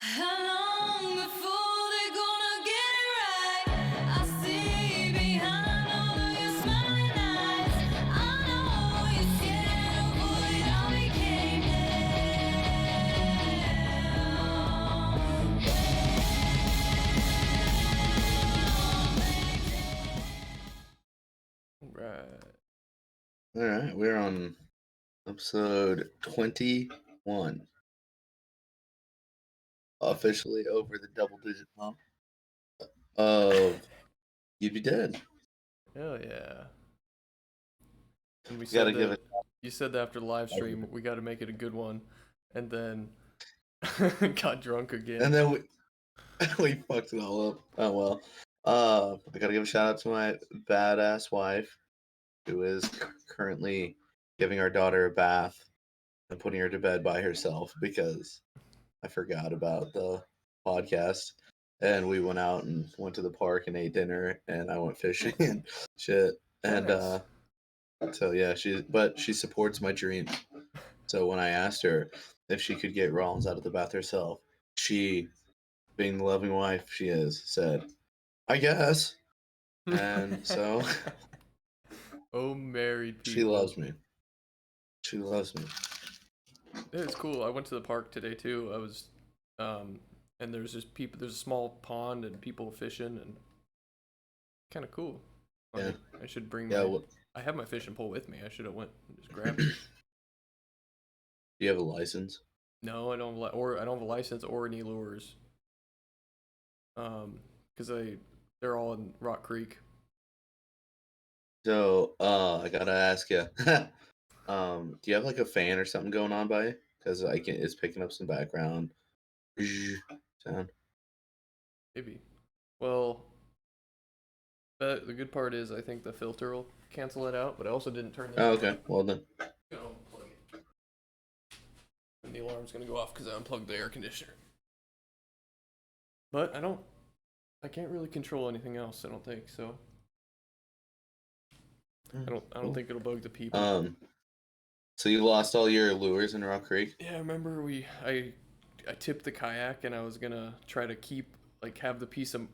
How long before they're gonna get it right? I see behind all of your smiling eyes. I know you're scared of what it all became Right. All right, we're on episode 21. Officially over the double-digit hump of You'd Be Dead. Hell yeah. And we You gotta said give that it. you said that after the live stream we got to make it a good one, and then got drunk again. And then we fucked it all up. Oh well. I gotta give a shout out to my badass wife, who is currently giving our daughter a bath and putting her to bed by herself because I forgot about the podcast. And we went out and went to the park and ate dinner, and I went fishing and shit. And Nice. so yeah, she supports my dreams. So when I asked her if she could get Rollins out of the bath herself, she, being the loving wife she is, said, "I guess." And so Oh, married she people. loves me. She loves me. Yeah, it's cool. I went to the park today too. Um, and there's just people. There's a small pond and people fishing, and kind of cool. Yeah, I should bring yeah. my. Well, I have my fishing pole with me. I should have went and just grabbed it. do you have a license? No, I don't. Or I don't have a license or any lures. Because they're all in Rock Creek. So I gotta ask you, do you have like a fan or something going on by you? Because it's picking up some background sound. Maybe. Well, the good part is I think the filter will cancel it out. But I also didn't turn this Oh, on. okay. Well then. I'm gonna unplug it. And the alarm's gonna go off because I unplugged the air conditioner. But I don't. I can't really control anything else. I don't think so. I don't Cool. think it'll bug the people. So you lost all your lures in Rock Creek? Yeah, I remember I tipped the kayak and I was gonna try to keep like have the peace of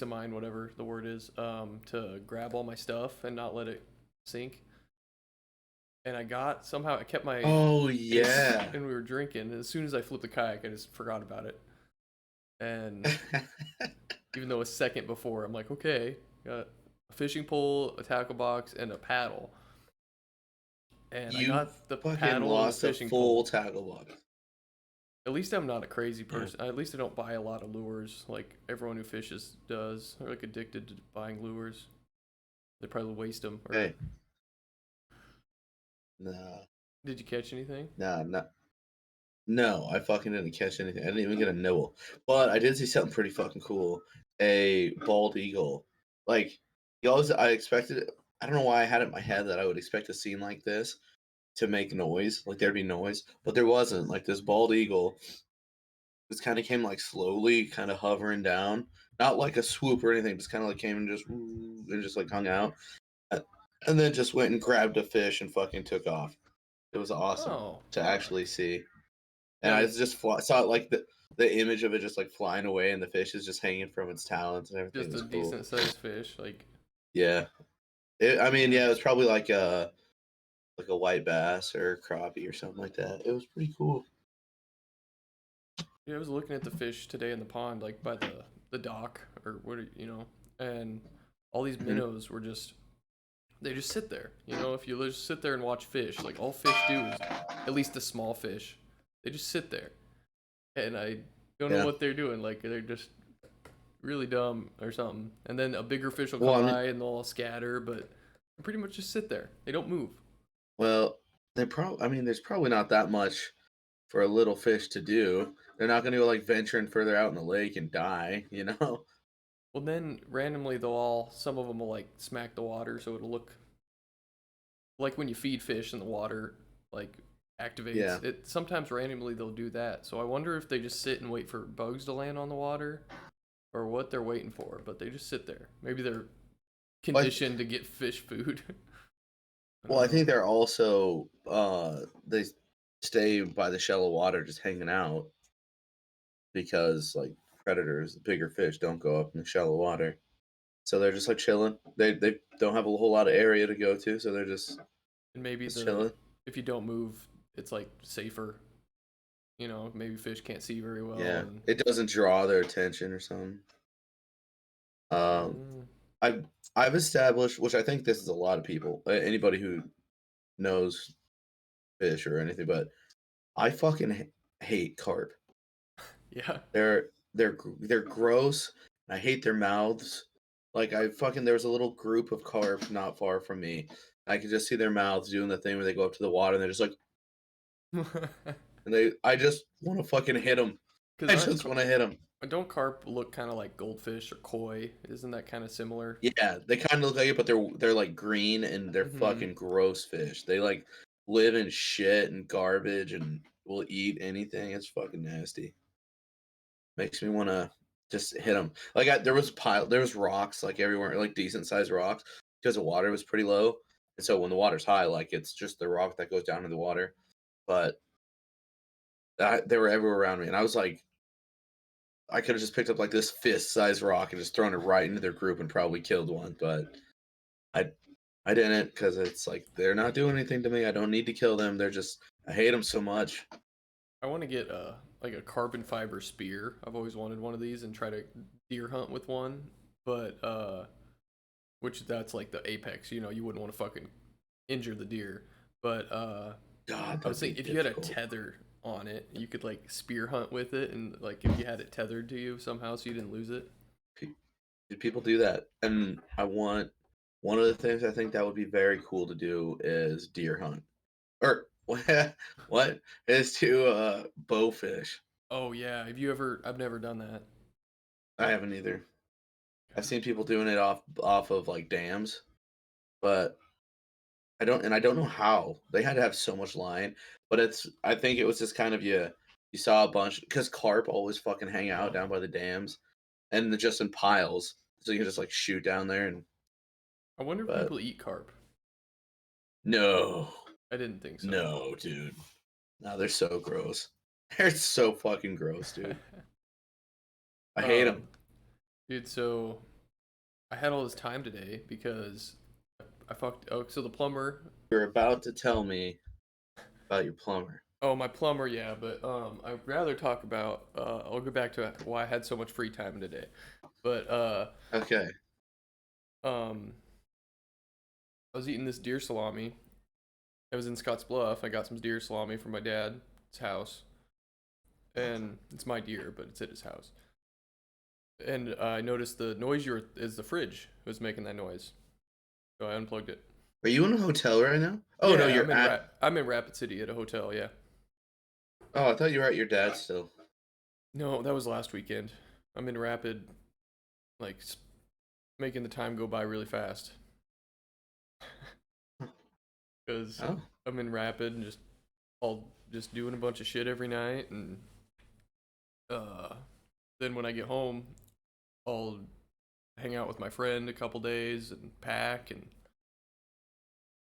mind, whatever the word is, to grab all my stuff and not let it sink. And I kept my Oh yeah. and we were drinking. And as soon as I flipped the kayak, I just forgot about it. And even though a second before, I'm like, okay, got a fishing pole, a tackle box, and a paddle. And I You got the fucking paddle and the lost a fishing full pole. tackle box. At least I'm not a crazy Yeah. person. At least I don't buy a lot of lures like everyone who fishes does. They're like addicted to buying lures. They probably waste them. Or Hey. Nah. did you catch anything? Nah, nah. No, I fucking didn't catch anything. I didn't even get a nibble. But I did see something pretty fucking cool. A bald eagle. Like, I expected it. I don't know why I had it in my head that I would expect a scene like this to make noise. Like, there'd be noise. But there wasn't. Like, this bald eagle just kind of came, like, slowly, kind of hovering down. Not like a swoop or anything. Just kind of, like, came and just, like, hung out. And then just went and grabbed a fish and fucking took off. It was awesome Oh, to actually see. And yeah, I just saw it like the image of it just like flying away, and the fish is just hanging from its talons and everything. It just a was cool. decent sized fish. Like, Yeah, I mean, yeah, it was probably like a white bass or crappie or something like that. It was pretty cool. yeah, I was looking at the fish today in the pond, like by the dock or what. And all these Hmm. minnows were just they just sit there. If you just sit there and watch fish, like all fish do is at least the small fish, they just sit there, and I don't know Yeah. what they're doing. Like they're just really dumb or something. And then a bigger fish will Well, come I mean, by and they'll all scatter, but they pretty much just sit there. They don't move. well, they probably. I mean, there's probably not that much for a little fish to do. They're not going to go like venturing further out in the lake and die. You know. Well, then randomly some of them will like smack the water, so it'll look like when you feed fish and the water like Yeah. activates. It sometimes randomly they'll do that. So I wonder if they just sit and wait for bugs to land on the water or what they're waiting for, but they just sit there. Maybe they're But conditioned to get fish food. I well, don't I know. think they're also they stay by the shallow water just hanging out. because like predators, bigger fish don't go up in the shallow water. So they're just like chilling. They don't have a whole lot of area to go to, so they're just And maybe chilling. if you don't move, it's like safer. You know, maybe fish can't see very well, Yeah, and it doesn't draw their attention or something. Um, Mm, I've established, which I think this is a lot of people, anybody who knows fish or anything, but I fucking hate carp. yeah. They're gross. I hate their mouths. Like I fucking there was a little group of carp not far from me. I could just see their mouths doing the thing where they go up to the water and they're just like, and I just want to fucking hit them. I Because just want to hit them. don't carp look kind of like goldfish or koi? Isn't that kind of similar? Yeah, they kind of look like it, but they're like green and they're Hmm. fucking gross fish. They like live in shit and garbage and will eat anything. It's fucking nasty. Makes me want to just hit them. Like there was rocks like everywhere, like decent sized rocks because the water was pretty low. And so when the water's high, like it's just the rock that goes down in the water. But they were everywhere around me, and I was like, I could have just picked up like this fist sized rock and just thrown it right into their group and probably killed one. But I I didn't because it's like they're not doing anything to me. I don't need to kill them. They're just I hate them so much. I want to get like a carbon fiber spear. I've always wanted one of these and try to deer hunt with one, but which that's like the apex. You know, you wouldn't want to fucking injure the deer. But God, I was that'd be thinking if you had a difficult. tether on it, you could like spear hunt with it, and like if you had it tethered to you somehow so you didn't lose it. Do people do that? And I want one of the things I think that would be very cool to do is deer hunt. Or what is to bowfish. Oh yeah, have you ever? I've never done that. I haven't either. I've seen people doing it off of like dams, but I don't know how. They had to have so much line, but I think it was just kind of you saw a bunch because carp always fucking hang out down by the dams and they're just in piles. So you can just like shoot down there and I wonder if but people eat carp. no. I didn't think so. No, dude. No, they're so gross. They're so fucking gross, dude. I hate them. um, dude, so I had all this time today because I fucked. Oh, so the plumber. You're about to tell me about your plumber. Oh, my plumber, yeah, but I'd rather talk about. I'll go back to why I had so much free time today, but Okay. um, I was eating this deer salami. I was in Scotts Bluff. I got some deer salami from my dad's house, and it's my deer, but it's at his house. And I noticed the noise is the fridge was making that noise, so I unplugged it. Are you in a hotel right now? Oh no, Yeah, you're at. I'm in Rapid City at a hotel. Yeah. Oh, I thought you were at your dad's still. No, that was last weekend. I'm in Rapid, like making the time go by really fast because Oh. I'm in Rapid and just doing a bunch of shit every night, and uh, then when I get home, I'll hang out with my friend a couple days and pack and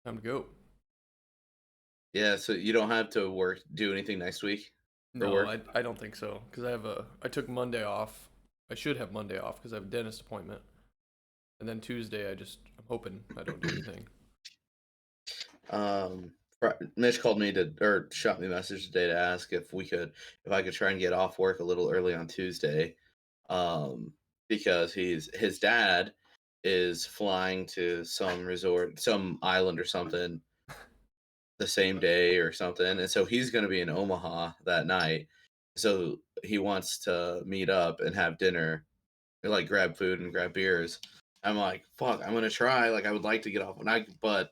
time to go. Yeah, so you don't have to do anything next week for No, work. I don't think so because I took Monday off. I should have Monday off because I have a dentist appointment, and then Tuesday I'm hoping I don't do anything. Mitch called me or shot me a message today to ask if I could try and get off work a little early on Tuesday, because his dad is flying to some resort, some island or something the same day or something, and so he's going to be in Omaha that night. So he wants to meet up and have dinner, or like grab food and grab beers. I'm like, fuck, I'm gonna try. Like, I would like to get off but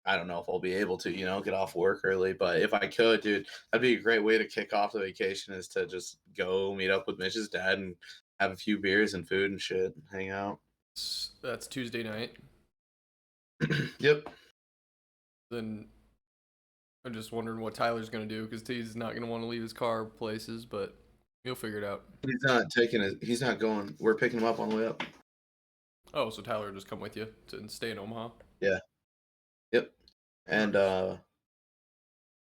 I don't know if I'll be able to, get off work early. But if I could, dude, that'd be a great way to kick off the vacation is to just go meet up with Mitch's dad and have a few beers and food and shit, and hang out. That's Tuesday night. Yep. Then I'm just wondering what Tyler's gonna do because he's not gonna want to leave his car places, but he'll figure it out. He's not going. We're picking him up on the way up. Oh, so Tyler will just come with you to stay in Omaha. Yeah. Yep. And Nice.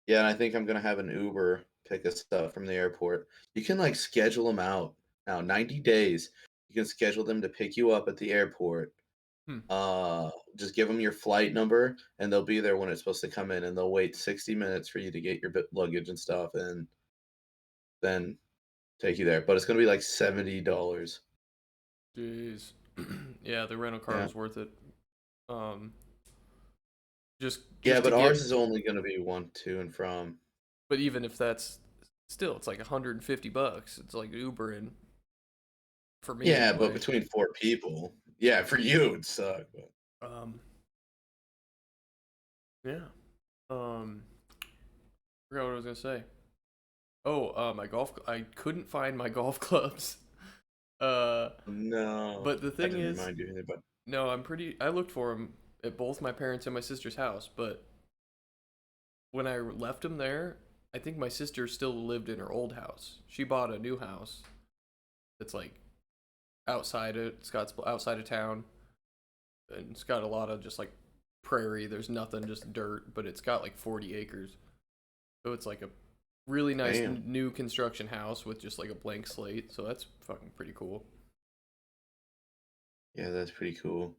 yeah, and I think I'm gonna have an Uber pick us up from the airport. You can like schedule them out now. 90 days. You can schedule them to pick you up at the airport. Hmm. Just give them your flight number, and they'll be there when it's supposed to come in, and they'll wait 60 minutes for you to get your luggage and stuff, and then take you there. But it's gonna be like $70. Jeez. Yeah, the rental car Yeah. was worth it. Um, just Yeah, to but get, ours is only gonna be one to and from. but even if that's still, it's like $150. It's like Ubering for me Yeah, but anyway. between 4 people, yeah, for you it'd suck. But Um, yeah. Um, forgot what I was gonna say. Oh, my golf. I couldn't find my golf clubs. Uh, no, but the I thing didn't is, remind you anything. But no, I looked for them at both my parents and my sister's house, but when I left them there, I think my sister still lived in her old house. She bought a new house that's like outside of town, and it's got a lot of just like prairie. There's nothing, just dirt, but it's got like 40 acres. So it's like a really nice damn, new construction house with just like a blank slate. So that's fucking pretty cool. yeah, that's pretty cool.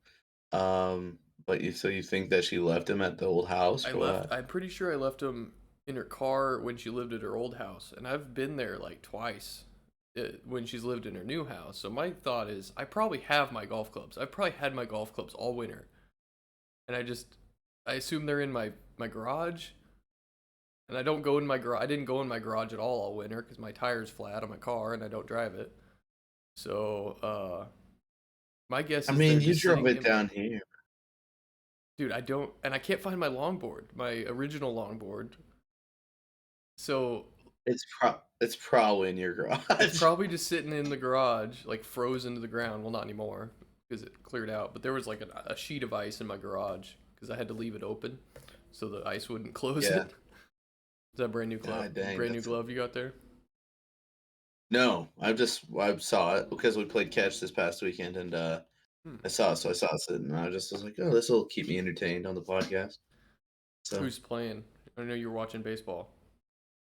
But you think that she left him at the old house or what? I'm pretty sure I left him in her car when she lived at her old house, and I've been there like twice when she's lived in her new house. So my thought is, I probably have my golf clubs. I've probably had my golf clubs all winter, and I assume they're in my garage. And I don't go in my garage. I didn't go in my garage at all winter because my tire's flat on my car and I don't drive it. So, my guess I is they're mean, you just drove sitting it in my. down here. Dude, I don't, and I can't find my longboard, my original longboard. So It's probably in your it's garage. probably just sitting in the garage, like frozen to the ground. Well, not anymore because it cleared out. But there was like a sheet of ice in my garage because I had to leave it open so the ice wouldn't close Yeah. it. Is that brand new glove? God dang, Brand new that's glove you got there? no. I saw it because we played catch this past weekend, and Hmm. I saw it sitting, and I just was like, oh, this will keep me entertained on the podcast. So Who's playing? I know you were watching baseball.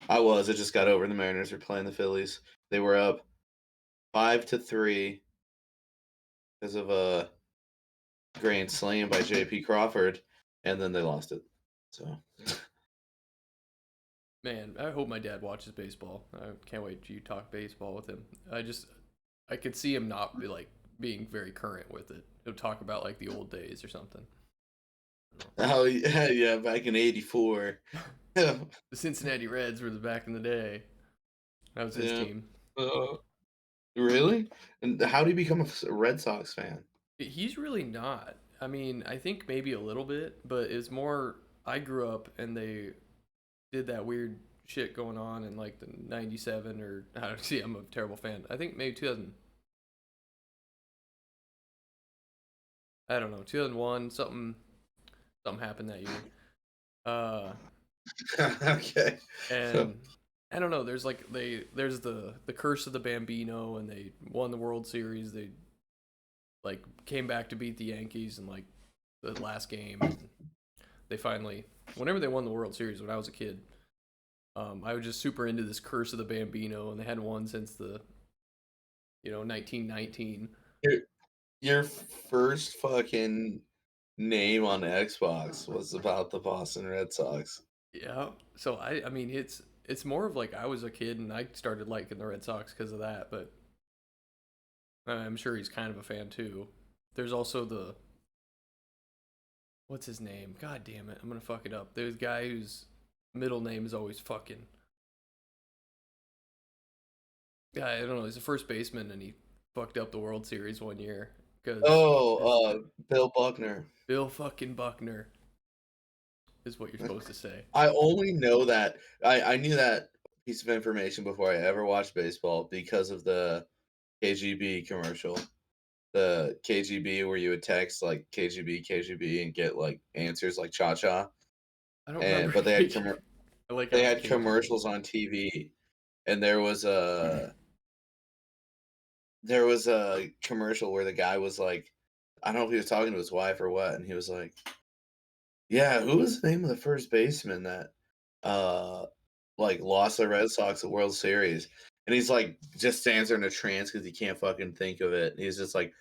I just got over. The Mariners were playing the Phillies. They were up 5-3 because of a grand slam by J.P. Crawford, and then they lost it. So Man, I hope my dad watches baseball. I can't wait to talk baseball with him. I could see him not be like being very current with it. He'll talk about like the old days or something. oh yeah, yeah, back in '84. Yeah, The Cincinnati Reds were the back in the day. That was his yeah. team. Really? And how do you become a Red Sox fan? He's really not. I mean, I think maybe a little bit, but it's more. I grew up and they did that weird shit going on in like the '97 or I don't see. I'm a terrible fan. I think maybe 2000. I don't know, 2001. Something happened that year. Uh, Okay. So, and I don't know. There's the curse of the Bambino, and they won the World Series. They like came back to beat the Yankees in like the last game. And they finally, whenever they won the World Series when I was a kid, I was just super into this curse of the Bambino, and they hadn't won since the 1919. your your first fucking name on Xbox was about the Boston Red Sox. Yeah. So I mean it's more of like I was a kid and I started liking the Red Sox because of that, but I'm sure he's kind of a fan too. There's also the what's his name? God damn it, I'm gonna fuck it up. There's a guy whose middle name is always fucking. Yeah, I don't know. He's a first baseman and he fucked up the World Series one year because Bill Buckner. Bill fucking Buckner is what you're supposed to say. I only know that I knew that piece of information before I ever watched baseball because of the KGB commercial. The KGB where you would text like KGB and get like answers like cha cha. I don't And remember. but I like how they it's had KGB. commercials on TV, and there was a commercial where the guy was like, I don't know if he was talking to his wife or what, and he was like, yeah, who was the name of the first baseman that like lost the Red Sox the World Series, and he's like just stands there in a trance because he can't fucking think of it. And he's just like,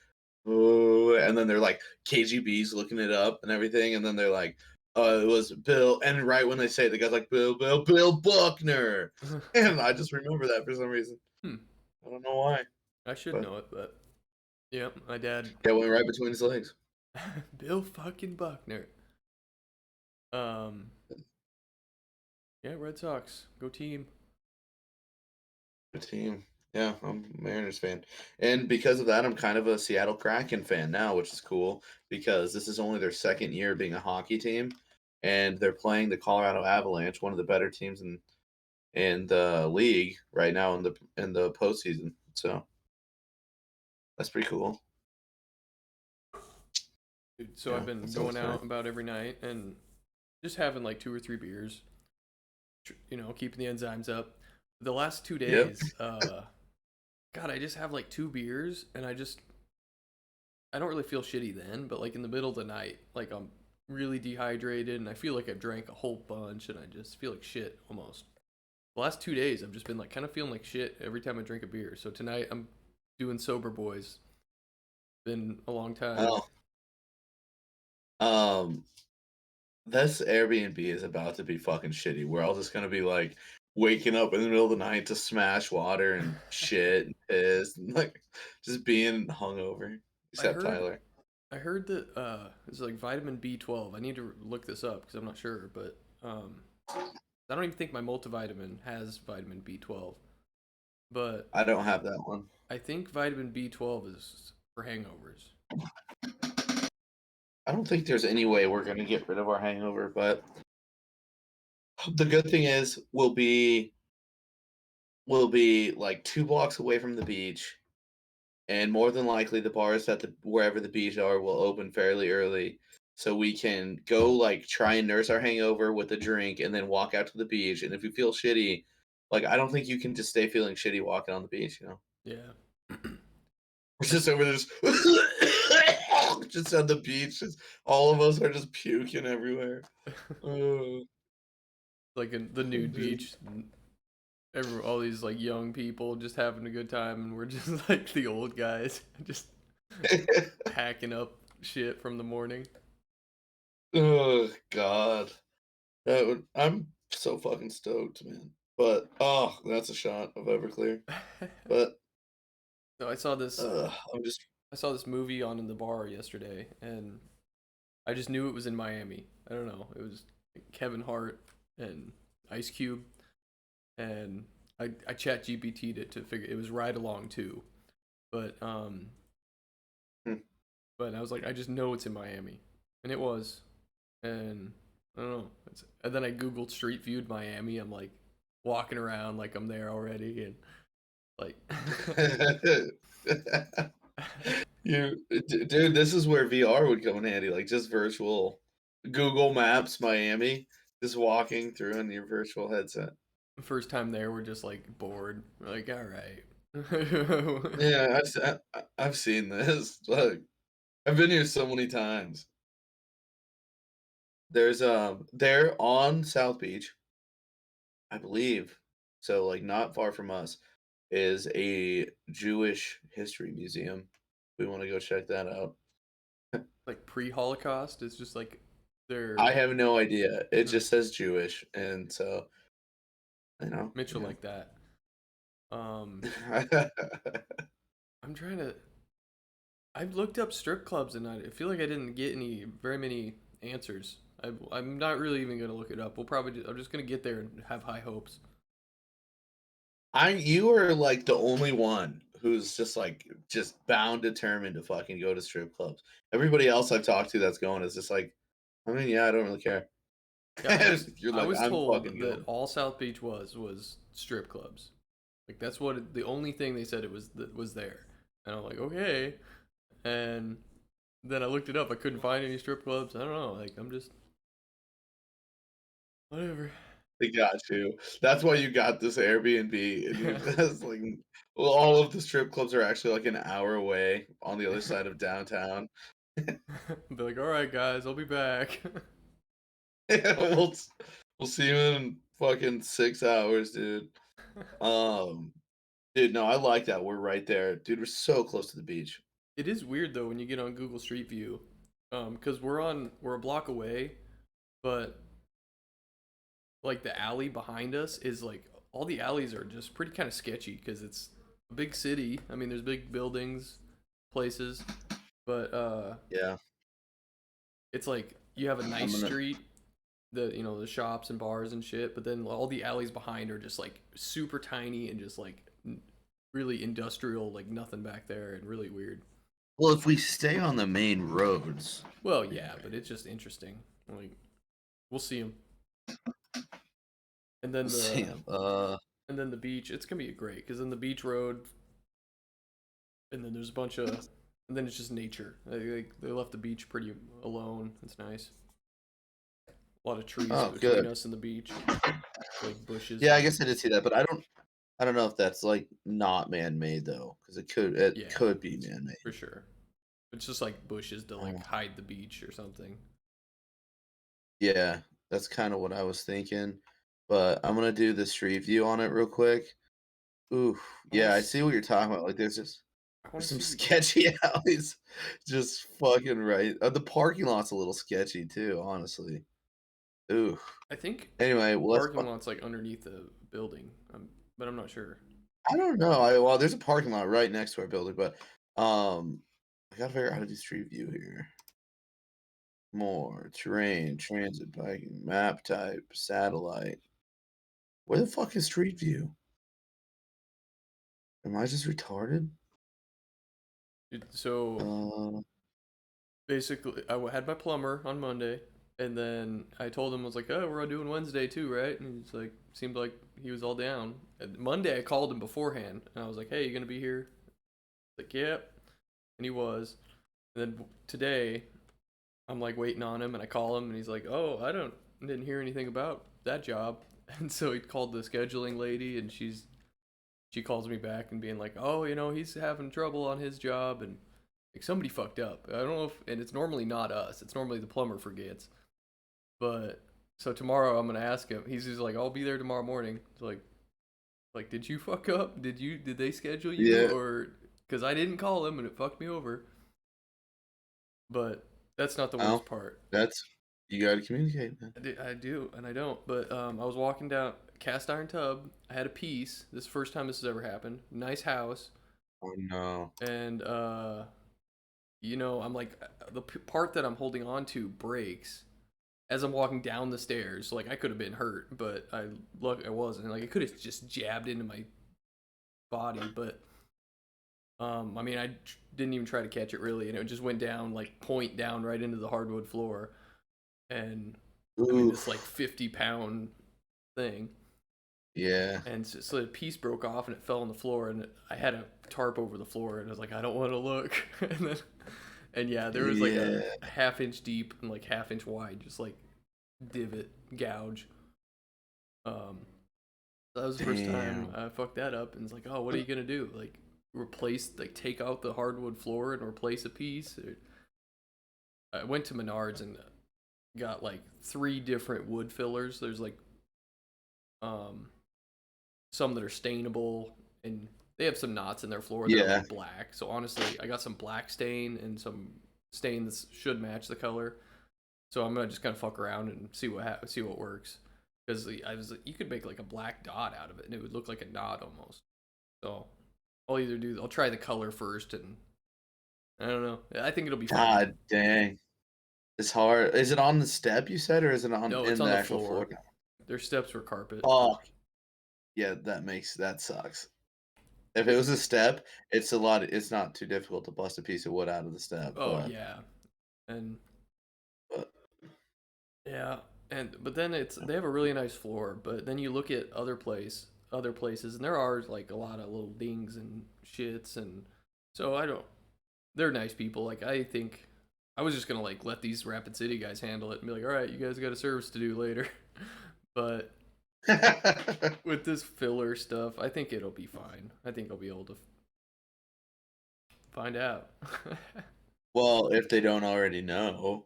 oh, and then they're like KGB's looking it up and everything, and then they're like, it was Bill, and right when they say it, the guy's like Bill Buckner, and I just remember that for some reason. Hmm. I don't know why, I should but know it, but yeah, my dad, it went right between his legs. Bill fucking Buckner. Um, yeah, Red Sox, go team. Good team. Yeah, I'm a Mariners fan. And because of that, I'm kind of a Seattle Kraken fan now, which is cool because this is only their second year being a hockey team. And they're playing the Colorado Avalanche, one of the better teams in the league right now in the postseason. So that's pretty cool. Dude, so Yeah, I've been that's all going it's out fine. about every night and just having like 2 or 3 beers, keeping the enzymes up. The last two Yep. days, God, I just have like 2 beers and I don't really feel shitty then, but like in the middle of the night, like I'm really dehydrated and I feel like I've drank a whole bunch and I just feel like shit almost. The last 2 days, I've just been like kind of feeling like shit every time I drink a beer. So tonight I'm doing sober boys. Been a long time. Oh, um, this Airbnb is about to be fucking shitty. We're all just gonna be like waking up in the middle of the night to smash water and shit and piss and like just being hungover. I Except heard Tyler. I heard that it's like vitamin B12. I need to look this up because I'm not sure, but I don't even think my multivitamin has vitamin B12. But I don't have that one. I think vitamin B12 is for hangovers. I don't think there's any way we're gonna get rid of our hangover, but the good thing is we'll be like 2 blocks away from the beach, and more than likely the bars at the wherever the beach are will open fairly early. So we can go like try and nurse our hangover with a drink and then walk out to the beach. And if you feel shitty, like I don't think you can just stay feeling shitty walking on the beach, you know? Yeah. We're just over there just on the beach. All of us are just puking everywhere. Oh, Like in the nude dude. beach, all these like young people just having a good time, and we're just like the old guys, just hacking up shit from the morning. Oh God. I'm so fucking stoked, man. But oh, that's a shot of Everclear. But So I'm just I saw this movie on in the bar yesterday, and I just knew it was in Miami. I don't know. It was Kevin Hart and Ice Cube, and I chat GPT'd it to figure it was Ride Along too, but hmm. but I was like I just know it's in Miami, and it was, and I don't know. And then I googled Street Viewed Miami. I'm like walking around like I'm there already, and like Dude, this is where VR would come in handy, like just virtual Google Maps Miami, just walking through in your virtual headset. first time there, we're just like bored. We're like, all right. Yeah, I've seen this. Like, I've been here so many times. There's there on South Beach, I believe. So like not far from us is a Jewish history museum. We want to go check that out. Like pre-Holocaust, it's just like they're I have no idea. It hmm, just says Jewish, and so Mitchell like that. Um, know. I'm trying to. I've looked up strip clubs and I feel like I didn't get very many answers. I'm not really even gonna look it up. I'm just gonna get there and have high hopes. You are like the only one who's just bound determined to fucking go to strip clubs. Everybody else I've talked to that's going is just like, I mean, yeah, I don't really care. Yeah, You're I like, was I'm told fucking that going. all South Beach was strip clubs. Like that's the only thing they said it was that was there. And I'm like, okay. And then I looked it up. I couldn't find any strip clubs. I don't know. Like I'm just whatever. They got you. That's why you got this Airbnb, and you're just like, well, all of the strip clubs are actually like an hour away on the other side of downtown. Be like, all right, guys, I'll be back. we'll we'll see you in fucking 6 hours, dude. Um, dude, no, I like that. We're right there, dude. We're so close to the beach. It is weird though when you get on Google Street View, because we're a block away, but like the alley behind us is like all the alleys are just pretty kind of sketchy because it's a big city. I mean, there's big buildings, places, but Yeah, it's like you have a I'm nice gonna. street, the shops and bars and shit, but then all the alleys behind are just like super tiny and just like really industrial, like nothing back there and really weird. Well, if we stay on the main roads, Well, yeah, but it's just interesting. Like we'll see them, and then the Sam. and then the beach. It's gonna be great because then the beach road, and then there's a bunch of, and then it's just nature. They left the beach pretty alone. It's nice. A lot of trees Oh, between good. us and the beach, like bushes. Yeah, I And, guess I did see that, but I don't know if that's like not man-made though, because it yeah, could be man-made. for sure. It's just like bushes to like Oh, hide the beach or something. yeah, that's kind of what I was thinking, but I'm gonna do the street view on it real quick. Ooh, I want yeah, to. I see what you're talking about. Like, I want there's to some see. sketchy alleys, just fucking right. The parking lot's a little sketchy too, honestly. Ooh. I think Anyway, the well, parking lot's like underneath the building, but I'm not sure. I don't know. Well, there's a parking lot right next to our building, but I gotta figure out how to do street view here. More terrain, transit, biking, map type, satellite. Where the fuck is street view? Am I just retarded? So Uh, basically, had my plumber on Monday, and then I told him I was like, "Oh, we're all doing Wednesday too, right?" And he's like, seemed like he was all down. And Monday, I called him beforehand, and I was like, "Hey, you gonna be here?" Like, "Yep," and he was. And then today, I'm like waiting on him, and I call him, and he's like, "Oh, didn't hear anything about that job." And so he called the scheduling lady, and she calls me back and being like, "Oh, he's having trouble on his job, and like somebody fucked up. I don't know if, and it's normally not us. It's normally the plumber forgets. But so tomorrow I'm gonna ask him. He's just like, I'll be there tomorrow morning. It's like, did you fuck up? Did they schedule you yeah. or? Because I didn't call him and it fucked me over. But that's not the worst Well, part. that's you gotta communicate, man. I do and I don't. But I was walking down cast iron tub. I had a piece. This is the first time this has ever happened. Nice house. Oh no. And I'm like the part that I'm holding on to breaks as I'm walking down the stairs. Like I could have been hurt, but I wasn't. Like it could have just jabbed into my body, but I mean didn't even try to catch it really, and it just went down like point down right into the hardwood floor, and I mean this like Oof. 50-pound thing, Yeah. and so the piece broke off and it fell on the floor, and I had a tarp over the floor, and I was like I don't want to look, and then and yeah, there was like a Yeah. half-inch deep and like half-inch wide, just like divot gouge. Um, that was the first time Damn. I fucked that up, and it's like, oh, what are you gonna do? Like take out the hardwood floor and replace a piece? I went to Menards and got like 3 different wood fillers. There's like um some that are stainable, and they have some knots in their floor that are Yeah. like black. So honestly, I got some black stain and some stain that should match the color. So I'm gonna just kind of fuck around and see what works. Because you could make like a black dot out of it, and it would look like a knot almost. So I'll try the color first, and I don't know. I think it'll be fine. God dang. It's hard. Is it on the step you said, or is it on No, it's in on the the actual floor? floor. Their steps were carpet. Fuck. Yeah, that sucks. If it was a step, it's not too difficult to bust a piece of wood out of the step, Oh yeah, and but yeah, and but then they have a really nice floor. But then you look at other places, and there are like a lot of little dings and shits, and so I don't. They're nice people. Like I think I was just gonna like let these Rapid City guys handle it and be like, all right, you guys got a service to do later. But with this filler stuff, I think it'll be fine. I think I'll be able to find out. well, if they don't already know.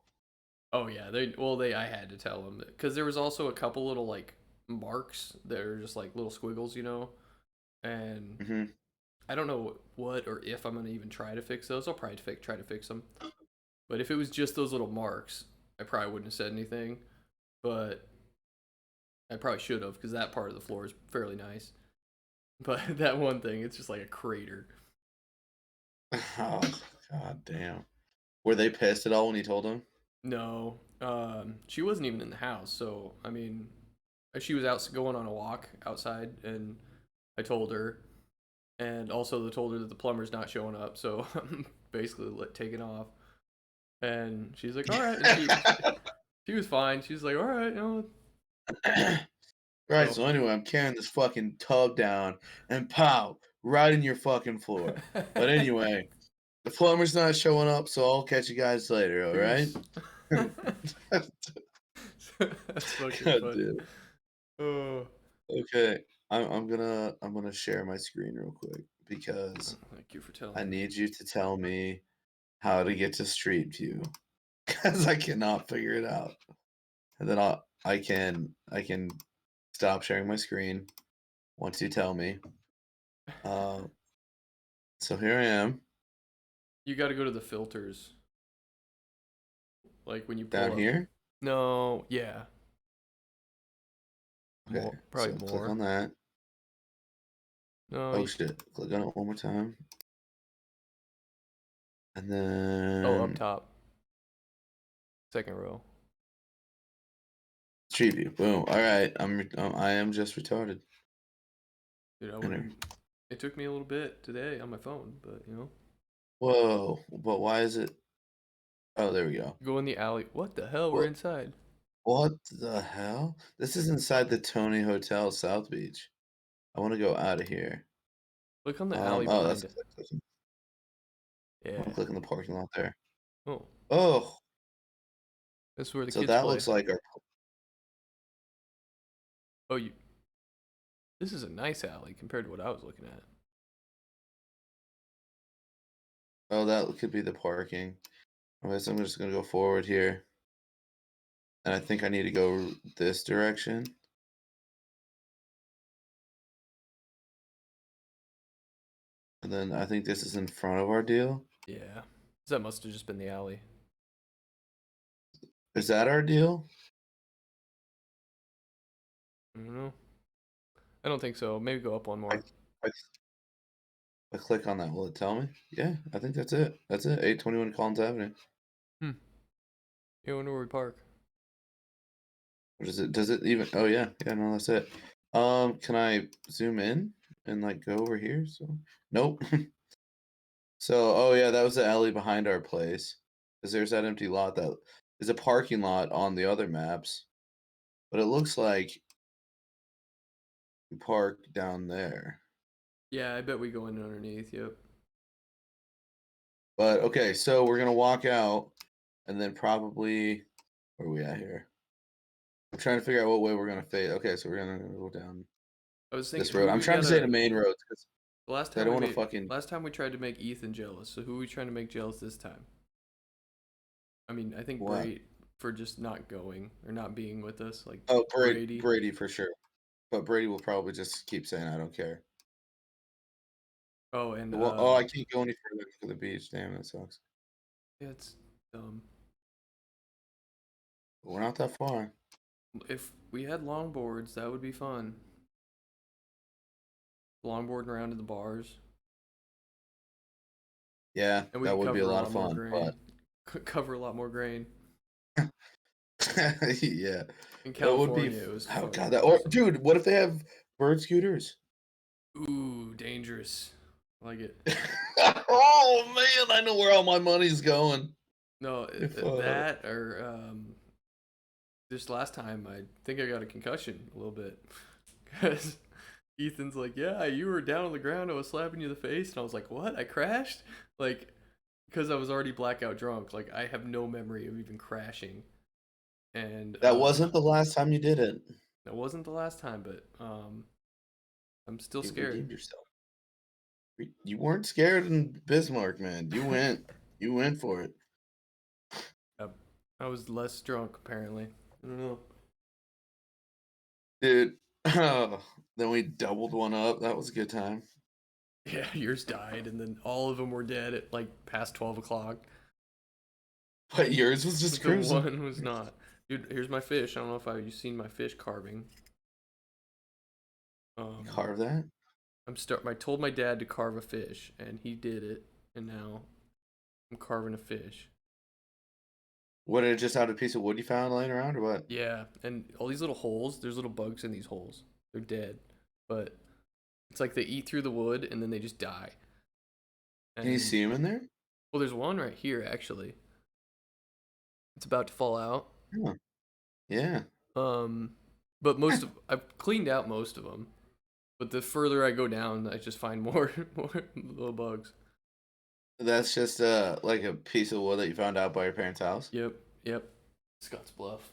Oh yeah, I had to tell them because there was also a couple little like marks that are just like little squiggles, you know. And Hmm. I don't know what or if I'm gonna even try to fix those. I'll probably try to fix them. But if it was just those little marks, I probably wouldn't have said anything. But I probably should have because that part of the floor is fairly nice. But that one thing, it's just like a crater. Oh, god damn. Were they pissed at all when you told them? No, she wasn't even in the house. So I mean, she was out going on a walk outside, and I told her, and also told her that the plumber's not showing up. So I'm basically taking off, and she's like, "All right," and she was fine. She's like, "All right," you know. Right, So so anyway, I'm carrying this fucking tub down and pow, right in your fucking floor. But anyway, the plumber's not showing up, so I'll catch you guys later, all right? peace. That's fucking God funny. damn. Oh, Okay, I'm gonna share my screen real quick because thank you for telling I me. need you to tell me how to get to Street View because I cannot figure it out. And then I can stop sharing my screen once you tell me. Uh, so here I am You got to go to the filters, like when you pull down up. here. No, yeah, Okay, more, so probably click more. on that. No, Oh shit! Click on it one more time, and oh, up then top, second row. Street View. Boom. All right, I am just retarded. Dude, I Enter. wouldn't. It took me a little bit today on my phone, but you know, Whoa! But why is it? Oh, there we go. go in the alley. What the hell? We're What? inside. What the hell? This is inside the Tony Hotel, South Beach. I want to go out of here. Look on the alley Oh, that's behind it. I'm Yeah. clicking the parking lot there. Oh, Oh, this is where the so kids that play. looks like our. Oh, you. This is a nice alley compared to what I was looking at. Oh, that could be the parking. Okay, so I'm just gonna go forward here, and I think I need to go this direction. And then I think this is in front of our deal. Yeah. That must have just been the alley. Is that our deal? I don't know. I don't think so. Maybe go up one I, more. I, I click on that. Will it tell me? Yeah, I think that's it. That's it. 821 Collins Avenue. Hmm. You wonder where we park. What is it? Does it even? Oh yeah, yeah. No, that's it. Can I zoom in and like go over here? So nope. So oh yeah, that was the alley behind our place. Cause there's that empty lot that is a parking lot on the other maps, but it looks like we park down there. Yeah, I bet we go in underneath. Yep. But okay, so we're gonna walk out, and then probably where are we at here? I'm trying to figure out what way we're gonna fade. Okay, so we're gonna go down I was this thinking road. who I'm we trying to say the gotta. main roads because Last I time don't we want to made. fucking. Last time we tried to make Ethan jealous. So who are we trying to make jealous this time? I mean, I think What? Brady for just not going or not being with us. Like Oh, Brady. Brady for sure. But Brady will probably just keep saying I don't care. Oh, and Well, oh, I can't go any further to the beach. Damn, that sucks. yeah, it's But we're not that far. if we had longboards, that would be fun. Longboarding around to the bars, Yeah, and we that could would be a cover a lot lot of more fun. grain. Cover a lot more grain. But yeah, In that would be. California, it was Oh fucking god, that or awesome. dude, what if they have bird scooters? Ooh, dangerous. I like it. Oh man, I know where all my money's going. No, If that or this last time, I think I got a concussion a little bit because Ethan's like, "Yeah, you were down on the ground. I was slapping you in the face," and I was like, "What? I crashed?" Like, because I was already blackout drunk. Like, I have no memory of even crashing, and that wasn't the last time you did it. that wasn't the last time, but I'm still You scared. redeemed yourself. You weren't scared in Bismarck, man. You went. You went for it. I was less drunk apparently. I don't know. Dude, oh, then we doubled one up. That was a good time. Yeah, yours died, and then all of them were dead at like past 12 o'clock. But yours was just The cruising. one was not. Dude, here's my fish. I don't know if you've seen my fish carving. Carve that? I told my dad to carve a fish, and he did it, and now I'm carving a fish. What, it just out a piece of wood you found laying around or what? Yeah, and all these little holes, there's little bugs in these holes. They're dead. But it's like they eat through the wood and then they just die. Can you And see him in there? well, there's one right here actually. It's about to fall out. Huh. Yeah. But I've cleaned out most of them. But the further I go down, I just find more more little bugs. That's just like a piece of wood that you found out by your parents' house? Yep. Scott's Bluff.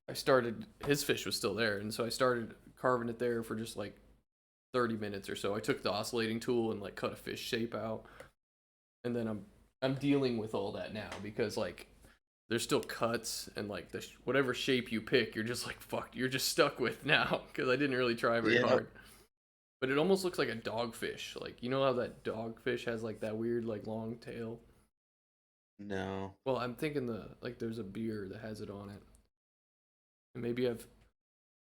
I started his fish was still there, and so I started carving it there for just like 30 minutes or so. I took the oscillating tool and like cut a fish shape out. And then I'm dealing with all that now because like there's still cuts and like whatever shape you pick, you're just like fuck, you're just stuck with now because I didn't really try very hard. But it almost looks like a dogfish. Like you know how that dogfish has like that weird like long tail? No. Well, I'm thinking there's a beer that has it on it. And maybe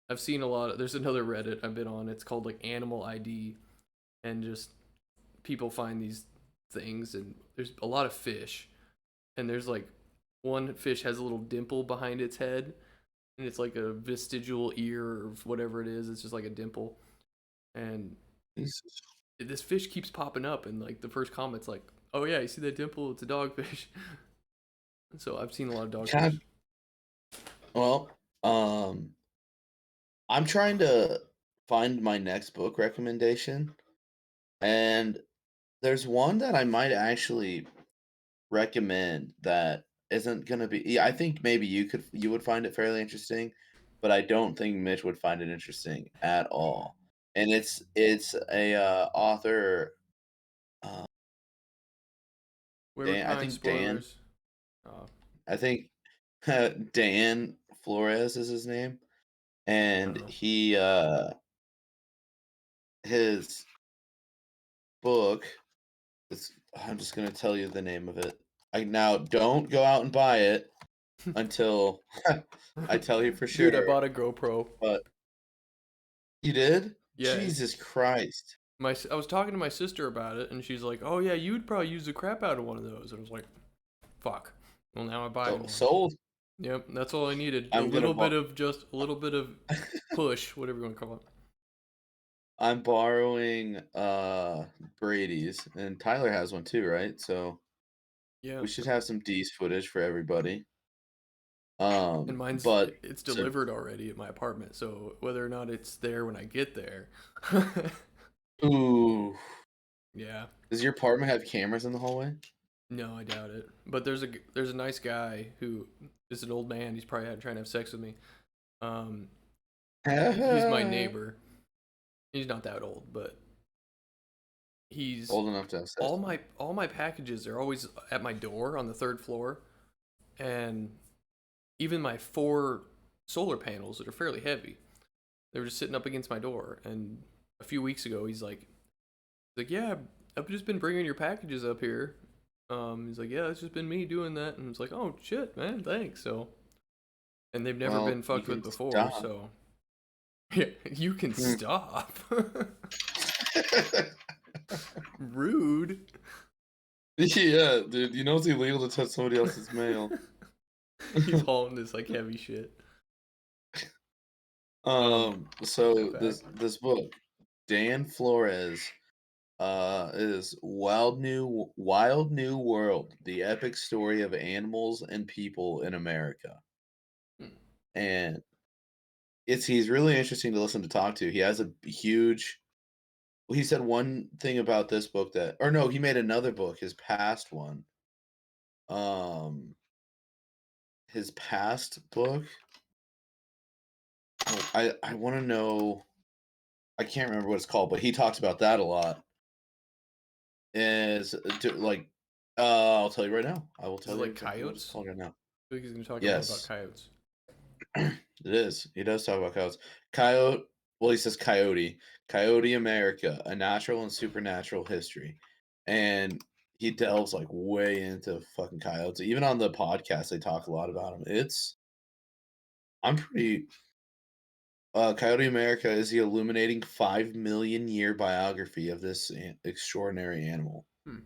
I've seen a lot of there's another Reddit I've been on. It's called like Animal ID, and just people find these things, and there's a lot of fish, and there's like one fish has a little dimple behind its head, and it's like a vestigial ear or whatever it is. It's just like a dimple, and Jesus. this fish keeps popping up, and like the first comment's like, "Oh yeah, you see that dimple? It's a dogfish." So I've seen a lot of dogfish. God. Well, I'm trying to find my next book recommendation, and there's one that I might actually recommend that isn't gonna be. Yeah, I think maybe you would find it fairly interesting, but I don't think Mitch would find it interesting at all. And it's a author, uh, Where we Dan. I find think Dan. spoilers. Uh, I think Dan Flores is his name, and uh, his book. I'm just gonna tell you the name of it. I now don't go out and buy it until I tell you for Dude, I sure. bought a GoPro. But you did? Yeah, Jesus Christ! I was talking to my sister about it, and she's like, "Oh yeah, you'd probably use the crap out of one of those." And I was like, "Fuck." Well, now I buy So one. sold. Yep, that's all I needed. I'm gonna. A little bit of push, whatever you want to call it. I'm borrowing Brady's, and Tyler has one too, right? So Yeah, we should have some D's footage for everybody. and But it's so delivered already at my apartment, so whether or not it's there when I get there, ooh, yeah, does your apartment have cameras in the hallway? no, I doubt it. But there's a nice guy who is an old man. He's probably trying to have sex with me. Um, he's my neighbor. He's not that old, but he's Old enough to have sex. all my packages are always at my door on the third floor, and even my 4 solar panels that are fairly heavy, they were just sitting up against my door. And a few weeks ago, he's like, yeah, I've just been bringing your packages up here. He's like, yeah, it's just been me doing that, and it's like, oh shit, man, thanks. So, and they've never Well, been you fucked with can before, stop. so yeah, you can Hmm. stop. Rude. Yeah, dude. You know it's illegal to touch somebody else's mail. He's hauling this like heavy shit. So Back. this book, Dan Flores, is Wild New World: The Epic Story of Animals and People in America. Hmm. And he's really interesting to listen to talk to. He has a huge. He said one thing about this book that, or no, he made another book, his past one. His past book. Oh, I want to know. I can't remember what it's called, but he talks about that a lot. Is like, I'll tell you right now. I will Is it tell you like exactly what it's coyotes? called right now. I think he's gonna talk a lot about Yes. coyotes. It is. He does talk about coyotes. Coyote. Well, he says coyote. Coyote America, a natural and supernatural history, and he delves like way into fucking coyotes. Even on the podcast, they talk a lot about him. I'm pretty. Coyote America is the illuminating 5 million year biography of this extraordinary animal. Hmm.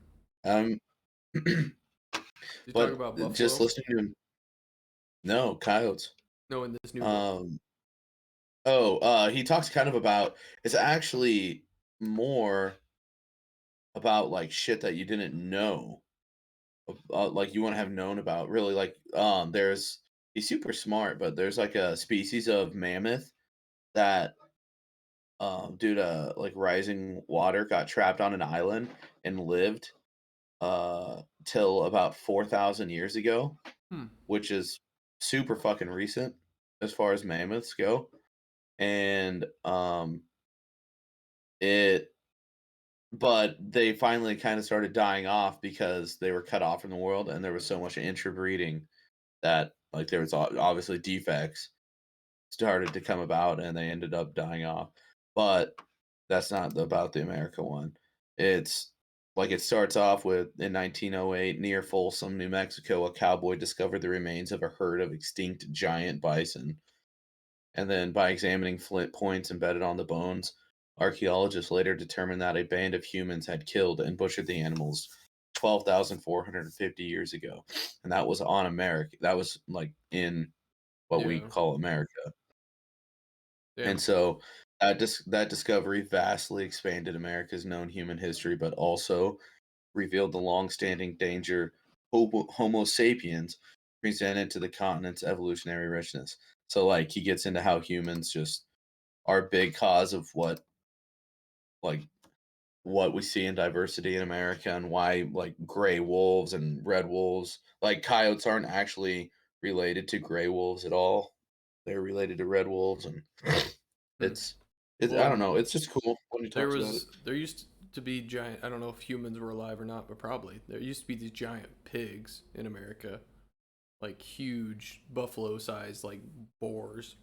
Um, You talk but about just buffalo? listening to him, no coyotes. No, in this new book. Um, he talks kind of about it's actually more about like shit that you didn't know, like you want to have known about. Really, like there's he's super smart, but there's like a species of mammoth that due to like rising water got trapped on an island and lived till about 4,000 years ago, Hmm. which is super fucking recent as far as mammoths go. And it but they finally kind of started dying off because they were cut off from the world and there was so much interbreeding that like there was obviously defects started to come about and they ended up dying off. But that's not about the America one. It's like it starts off with in 1908 near Folsom, New Mexico, a cowboy discovered the remains of a herd of extinct giant bison. And then by examining flint points embedded on the bones, archaeologists later determined that a band of humans had killed and butchered the animals 12,450 years ago. And that was on America. That was like in what we Yeah. call America. And Damn. so that discovery vastly expanded America's known human history, but also revealed the long-standing danger Homo sapiens presented to the continent's evolutionary richness. So, like, he gets into how humans just are a big cause of like, what we see in diversity in America and why, like, gray wolves and red wolves, like, coyotes aren't actually related to gray wolves at all. They're related to red wolves, and Hmm. it's I don't Well, know. It's just cool when he talks about it. there used to be giant. I don't know if humans were alive or not, but probably there used to be these giant pigs in America, like huge buffalo-sized like boars.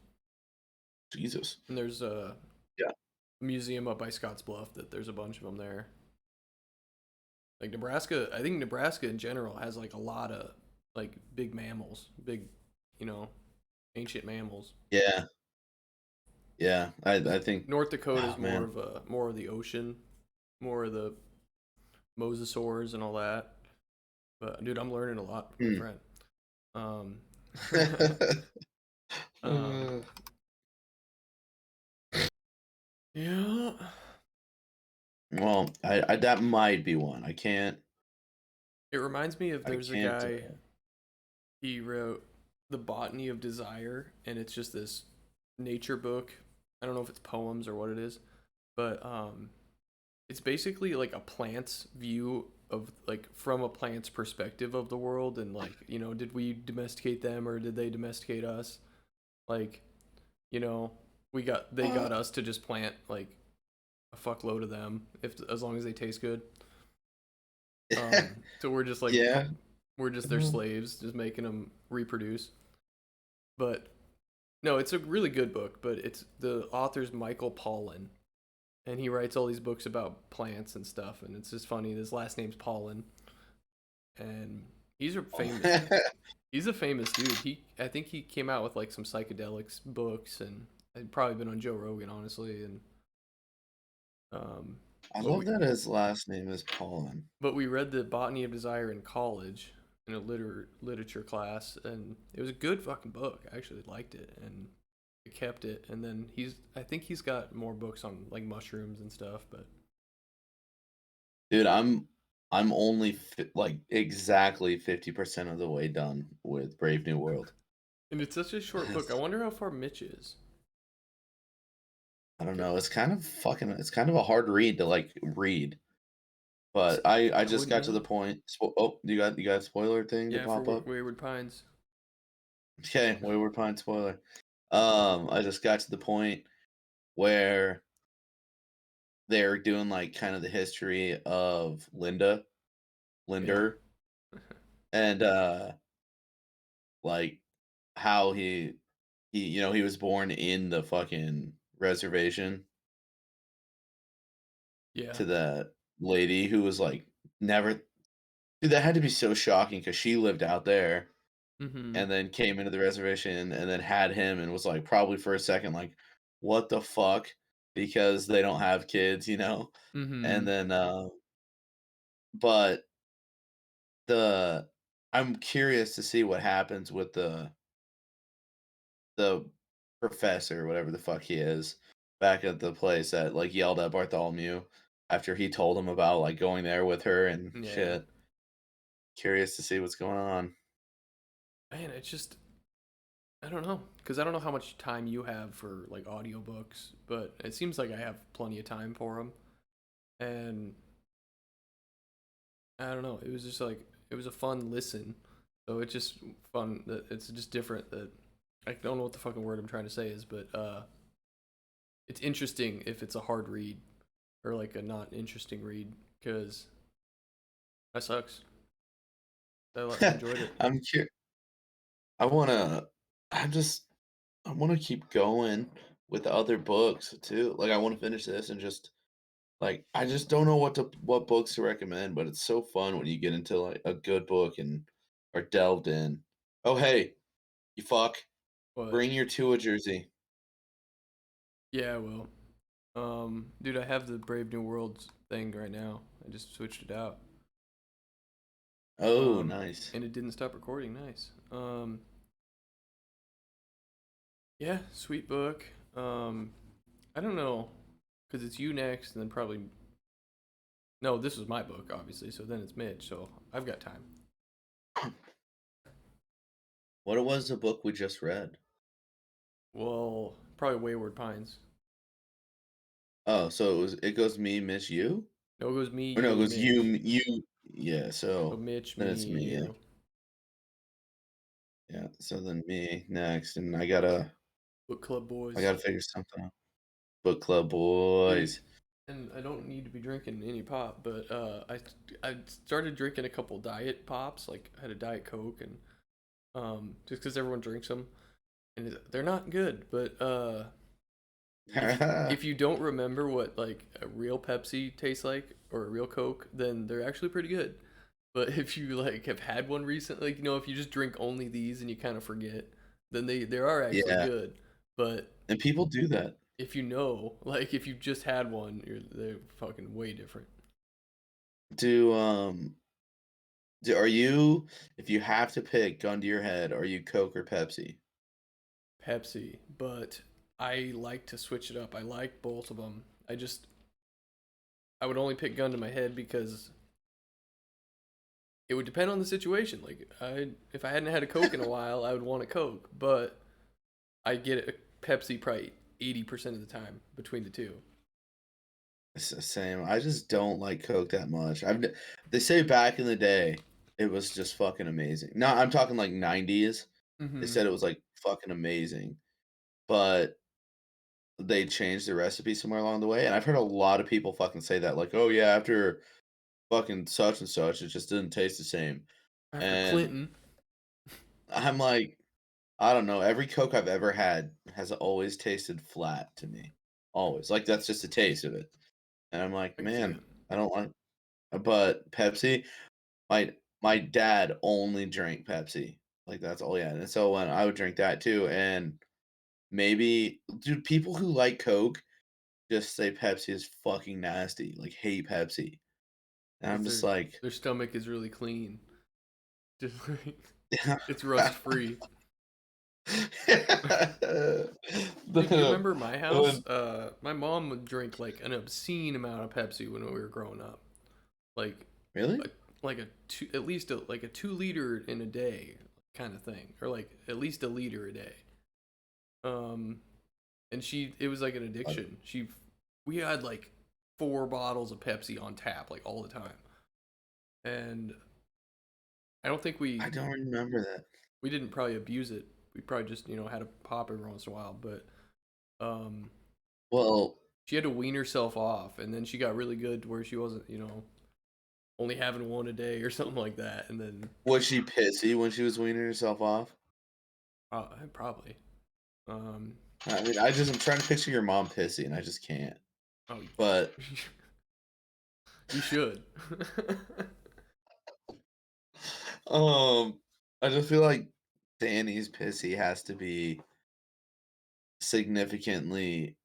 Jesus. And there's a Yeah. museum up by Scotts Bluff that there's a bunch of them there. Like Nebraska, I think Nebraska in general has like a lot of like big mammals, big, you know, ancient mammals. Yeah. Yeah. I think. North Dakota Oh is man. more of the ocean, more of the mosasaurs and all that. But dude, I'm learning a lot from my Hmm. friend. Um, um, yeah. Well, I that might be one. It reminds me of I there's a can't. guy he wrote The Botany of Desire, and it's just this nature book. I don't know if it's poems or what it is, but it's basically like a plant's view of like from a plant's perspective of the world and like, you know, did we domesticate them or did they domesticate us? Like, you know, they got us to just plant like a fuckload of them if as long as they taste good. So we're just like Yeah. we're just their slaves, just making them reproduce. But no, it's a really good book, but it's the author's Michael Pollan, and he writes all these books about plants and stuff, and it's just funny. His last name's Pollan, and he's a famous. He's a famous dude. I think he came out with like some psychedelics books, and I'd probably been on Joe Rogan, honestly. And um, I but love that his last name is Pollen. we read the Botany of Desire in college in a literature class, and it was a good fucking book. I actually liked it, and I kept it. And then I think he's got more books on like mushrooms and stuff, but Dude, I'm only like exactly 50% of the way done with Brave New World. and it's such a short book. I wonder how far Mitch is. I don't know. It's kind of fucking. It's kind of a hard read to like read. But I I just wouldn't got to the know. point. Oh, you got a spoiler thing to Yeah, for pop up? Wayward Pines. Okay, Wayward Pine spoiler. I just got to the point where they're doing like kind of the history of Yeah. Linder, and like how he was born in the fucking reservation Yeah. to that lady who was like never. Dude, that had to be so shocking because she lived out there Mhm. and then came into the reservation and then had him and was like probably for a second like, what the fuck? Because they don't have kids, And Mhm. then but the I'm curious to see what happens with the professor, whatever the fuck he is, back at the place that like yelled at Bartholomew after he told him about like going there with her and Yeah. shit. Curious to see what's going on. Man, it's just I don't know, because I don't know how much time you have for like audiobooks, but it seems like I have plenty of time for them. And I don't know, it was just like it was a fun listen. So it's just fun that it's just different that I don't know what the fucking word I'm trying to say is, but it's interesting if it's a hard read or like a not interesting read because that sucks. I enjoyed it. I'm curious. I wanna. I'm just. I want to keep going with other books too. Like I want to finish this and just like I just don't know what books to recommend, but it's so fun when you get into like a good book and are delved in. Oh hey, you fuck. But Bring your Tua jersey. yeah, well, dude, I have the Brave New Worlds thing right now. I just switched it out. Oh, nice. And it didn't stop recording. Nice. Yeah, sweet book. I don't know, cause it's you next, and then probably no. This was my book, obviously. So then it's Mitch. So I've got time. What it was the book we just read? Well, probably Wayward Pines. Oh, so it goes me, miss you? No, it goes me, Or no, it you, goes you, Mitch. you. Yeah, So so Mitch, then me, it's me, yeah. you. Yeah, so then me next, and Book club I boys. gotta figure something out. Book club Dude, boys. and I don't need to be drinking any pop, but I started drinking a couple diet pops. Like I had a diet coke, and just because everyone drinks them, and they're not good. But if you don't remember what like a real Pepsi tastes like or a real Coke, then they're actually pretty good. But if you like have had one recently, like, if you just drink only these and you kind of forget, then they are actually Yeah, good. But and people do that. if you know, like if you just had one, they're fucking way different. Do are you, if you have to pick gun to your head, are you Coke or Pepsi? Pepsi, but I like to switch it up. I like both of them. I would only pick gun to my head because it would depend on the situation. Like if I hadn't had a Coke in a while, I would want a Coke, but I get a Pepsi probably 80% of the time between the two. It's the same. I just don't like Coke that much. They say back in the day it was just fucking amazing. No, I'm talking like 90s. They Mm-hmm. said it was like fucking amazing, but they changed the recipe somewhere along the way. And I've heard a lot of people fucking say that, like, oh yeah, after fucking such and such, it just didn't taste the same. After And Clinton, I'm like, I don't know. Every Coke I've ever had has always tasted flat to me. Always. Like that's just a taste of it. And I'm like, I can see man, it. I don't like, but Pepsi, my dad only drank Pepsi. Like that's all he had. And so when I would drink that too, and maybe dude, people who like Coke just say Pepsi is fucking nasty. Like hate Pepsi. And Because I'm just like, their stomach is really clean. Just like it's rust free. Dude, you The- remember my house? when- My mom would drink like an obscene amount of Pepsi when we were growing up. Like really? a, like a two, at least like a 2 liter in a day kind of thing, or like at least a liter a day. Um, and it was like an addiction. We had like 4 bottles of Pepsi on tap like all the time, and I don't think I don't remember that. we didn't probably abuse it. We probably just had a pop every once in a while, but um, Well, she had to wean herself off, and then she got really good to where she wasn't only having one a day or something like that, and then was she pissy when she was weaning herself off? probably Um, I mean, I'm trying to picture your mom pissy, and I just can't. oh, But you should. I just feel like Danny's pissy has to be significantly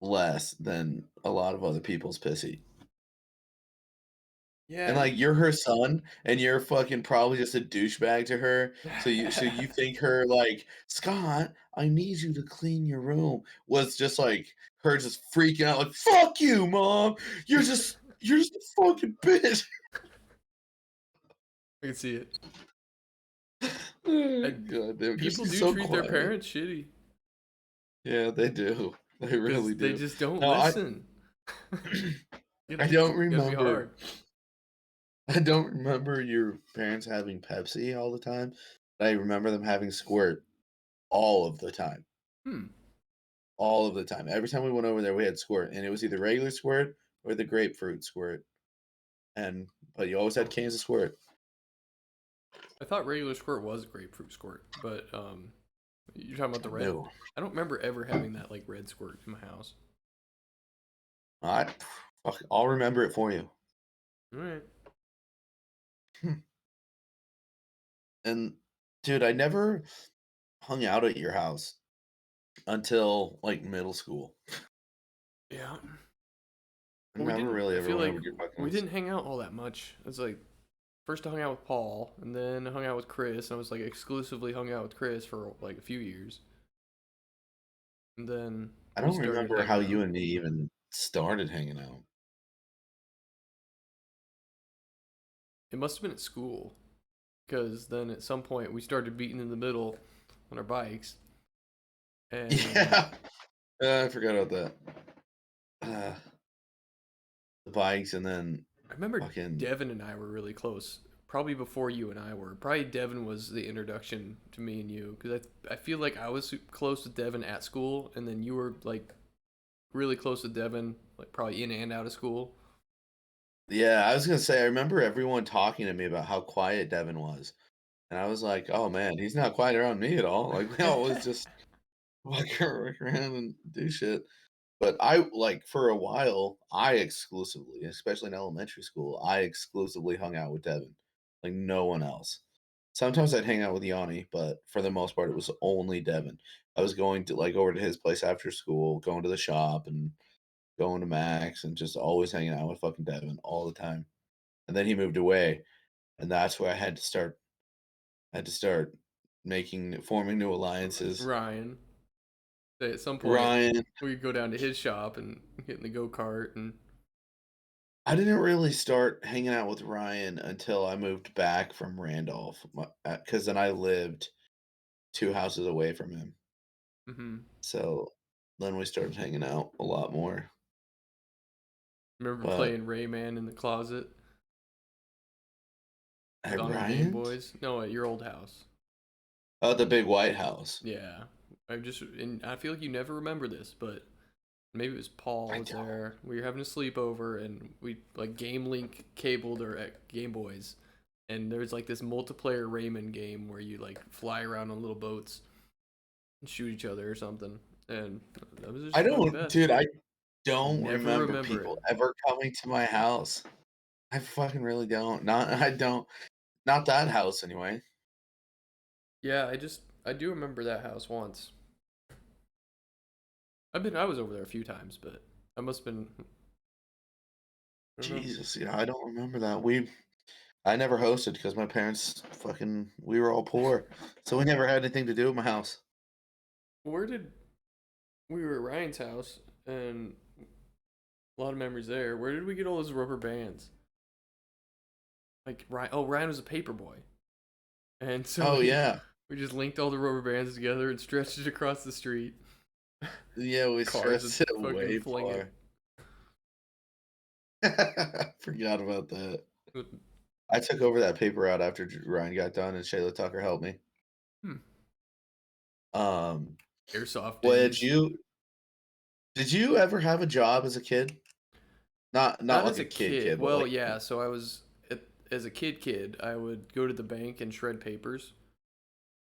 less than a lot of other people's pissy. Yeah, And like you're her son, and you're fucking probably just a douchebag to her. So you think her like Scott, I need you to clean your room was just like her just freaking out like fuck you, mom. You're just a fucking bitch. I can see it. Oh, And God damn, just people be do so treat their quiet. parents shitty Yeah, they do. They because really they do. just don't No, I listen. I Gotta, don't gotta be remember. hard. I don't remember your parents having Pepsi all the time. But I remember them having Squirt all of the time. Hmm. All of the time. Every time we went over there, we had Squirt, and it was either regular Squirt or the grapefruit Squirt. But you always had cans of Squirt. I thought regular squirt was grapefruit squirt, but you're talking about the red. No, I don't remember ever having that like red squirt in my house. I fuck, I'll remember it for you. All right. And dude, I never hung out at your house until like middle school. Yeah. I Well, we never didn't. really I ever feel went like over to your fucking we house. didn't hang out all that much. It's like first I hung out with Paul, and then I hung out with Chris. And I was like exclusively hung out with Chris for like a few years, and then I we don't started remember how hanging you out. and me even started hanging out. It must have been at school, because then at some point we started beating in the middle on our bikes, and Yeah, I forgot about that. Uh, the bikes, and then I remember fucking Devin and I were really close. Probably before you and I were. Probably Devin was the introduction to me and you, because I feel like I was close with Devin at school, and then you were like really close with Devin, like probably in and out of school. yeah. I was gonna say I remember everyone talking to me about how quiet Devin was, and I was like, oh man, he's not quiet around me at all. Like we always just walk around and do shit. But I like for a while, I exclusively, especially in elementary school, I exclusively hung out with Devin, like no one else. Sometimes I'd hang out with Yanni, but for the most part, it was only Devin. I was going to like over to his place after school, going to the shop and going to Max, and just always hanging out with fucking Devin all the time. And then he moved away, and that's where I had to start forming new alliances. Ryan. That at some point Ryan, we could go down to his shop and get in the go kart and I didn't really start hanging out with Ryan until I moved back from Randolph, because then I lived 2 houses away from him. mm-hmm. So then we started hanging out a lot more. Remember But playing Rayman in the closet at on our Game Ryan's, Boys? No, at your old house. oh, the big White House. Yeah. And I feel like you never remember this, but maybe it was Paul I was don't. there. We were having a sleepover and we like Game Link cabled our Game Boys. And there's like this multiplayer Rayman game where you like fly around on little boats and shoot each other or something. And that was I just like the don't, best. dude. I don't Never remember remember people it. ever coming to my house. I fucking really don't. Not I don't. Not that house anyway. Yeah, I do remember that house once. I was over there a few times, but I must have been I don't know. Jesus, yeah, I don't remember that. I never hosted because my parents fucking we were all poor, so we never had anything to do at my house. Where did we were at Ryan's house and a lot of memories there. Where did we get all those rubber bands? Like Ryan, oh Ryan was a paper boy, and so Oh yeah, we just linked all the rubber bands together and stretched it across the street. yeah, we Cars would stressed it fucking way fling it. far. Forgot about that. Hmm. I took over that paper route after Ryan got done, and Shayla Tucker helped me. Um, Airsoft well, days. did you ever have a job as a kid? Not Not like as a a kid kid. kid, but Well, like yeah. So I was as a kid. I would go to the bank and shred papers,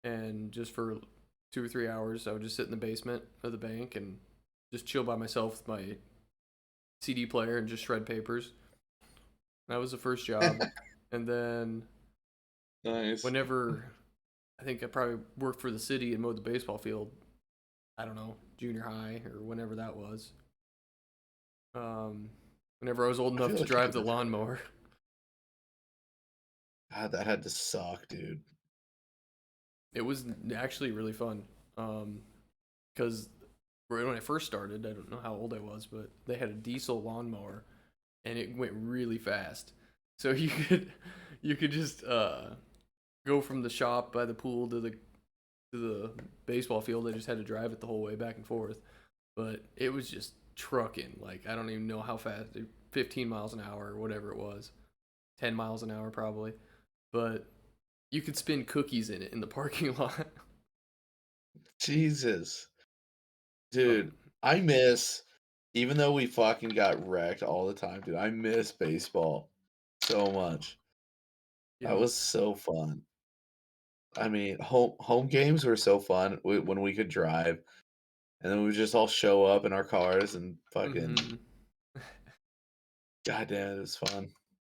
and just for 2 or 3 hours. I would just sit in the basement of the bank and just chill by myself with my CD player and just shred papers. That was the first job. And then Nice. whenever I think I probably worked for the city and mowed the baseball field, I don't know, junior high or whenever that was. Um, Whenever I was old I enough feel to like you drive could the have. lawnmower, God, that had to suck, dude. it was actually really fun. Because when I first started, I don't know how old I was, but they had a diesel lawnmower, and it went really fast. So you could just go from the shop by the pool to the baseball field. I just had to drive it the whole way back and forth, but it was just trucking. Like I don't even know how fast, 15 miles an hour or whatever it was, 10 miles an hour probably. But you could spin cookies in it in the parking lot. Jesus. But Dude, I miss, even though we fucking got wrecked all the time, dude, I miss baseball so much. That yeah, was so fun. I mean, home games were so fun when we could drive, and then we would just all show up in our cars and fucking, hmm goddamn, it was fun.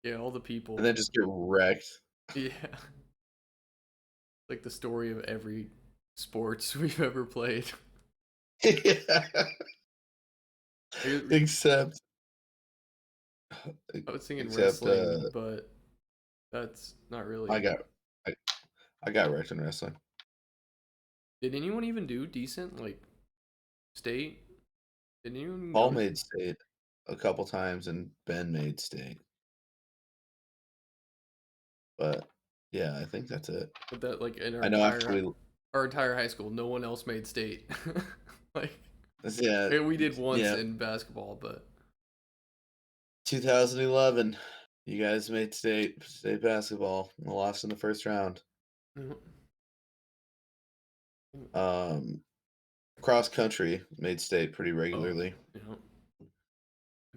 yeah, all the And people. then just get wrecked. Yeah, like the story of every sports we've ever played. Yeah. I Except, I was thinking except, wrestling, but that's not I really. got, I, I got wrecked in wrestling. Did anyone even do decent like state? Did anyone Paul go to? made state a couple times, and Ben made state. But yeah, I think that's it. But that like in I know after we, our entire high school, no one else made state. Like yeah, we did once yeah, in basketball, but 2011, you guys made state basketball and lost in the first round. Mhm. Um, Cross country made state pretty Oh, regularly, you know,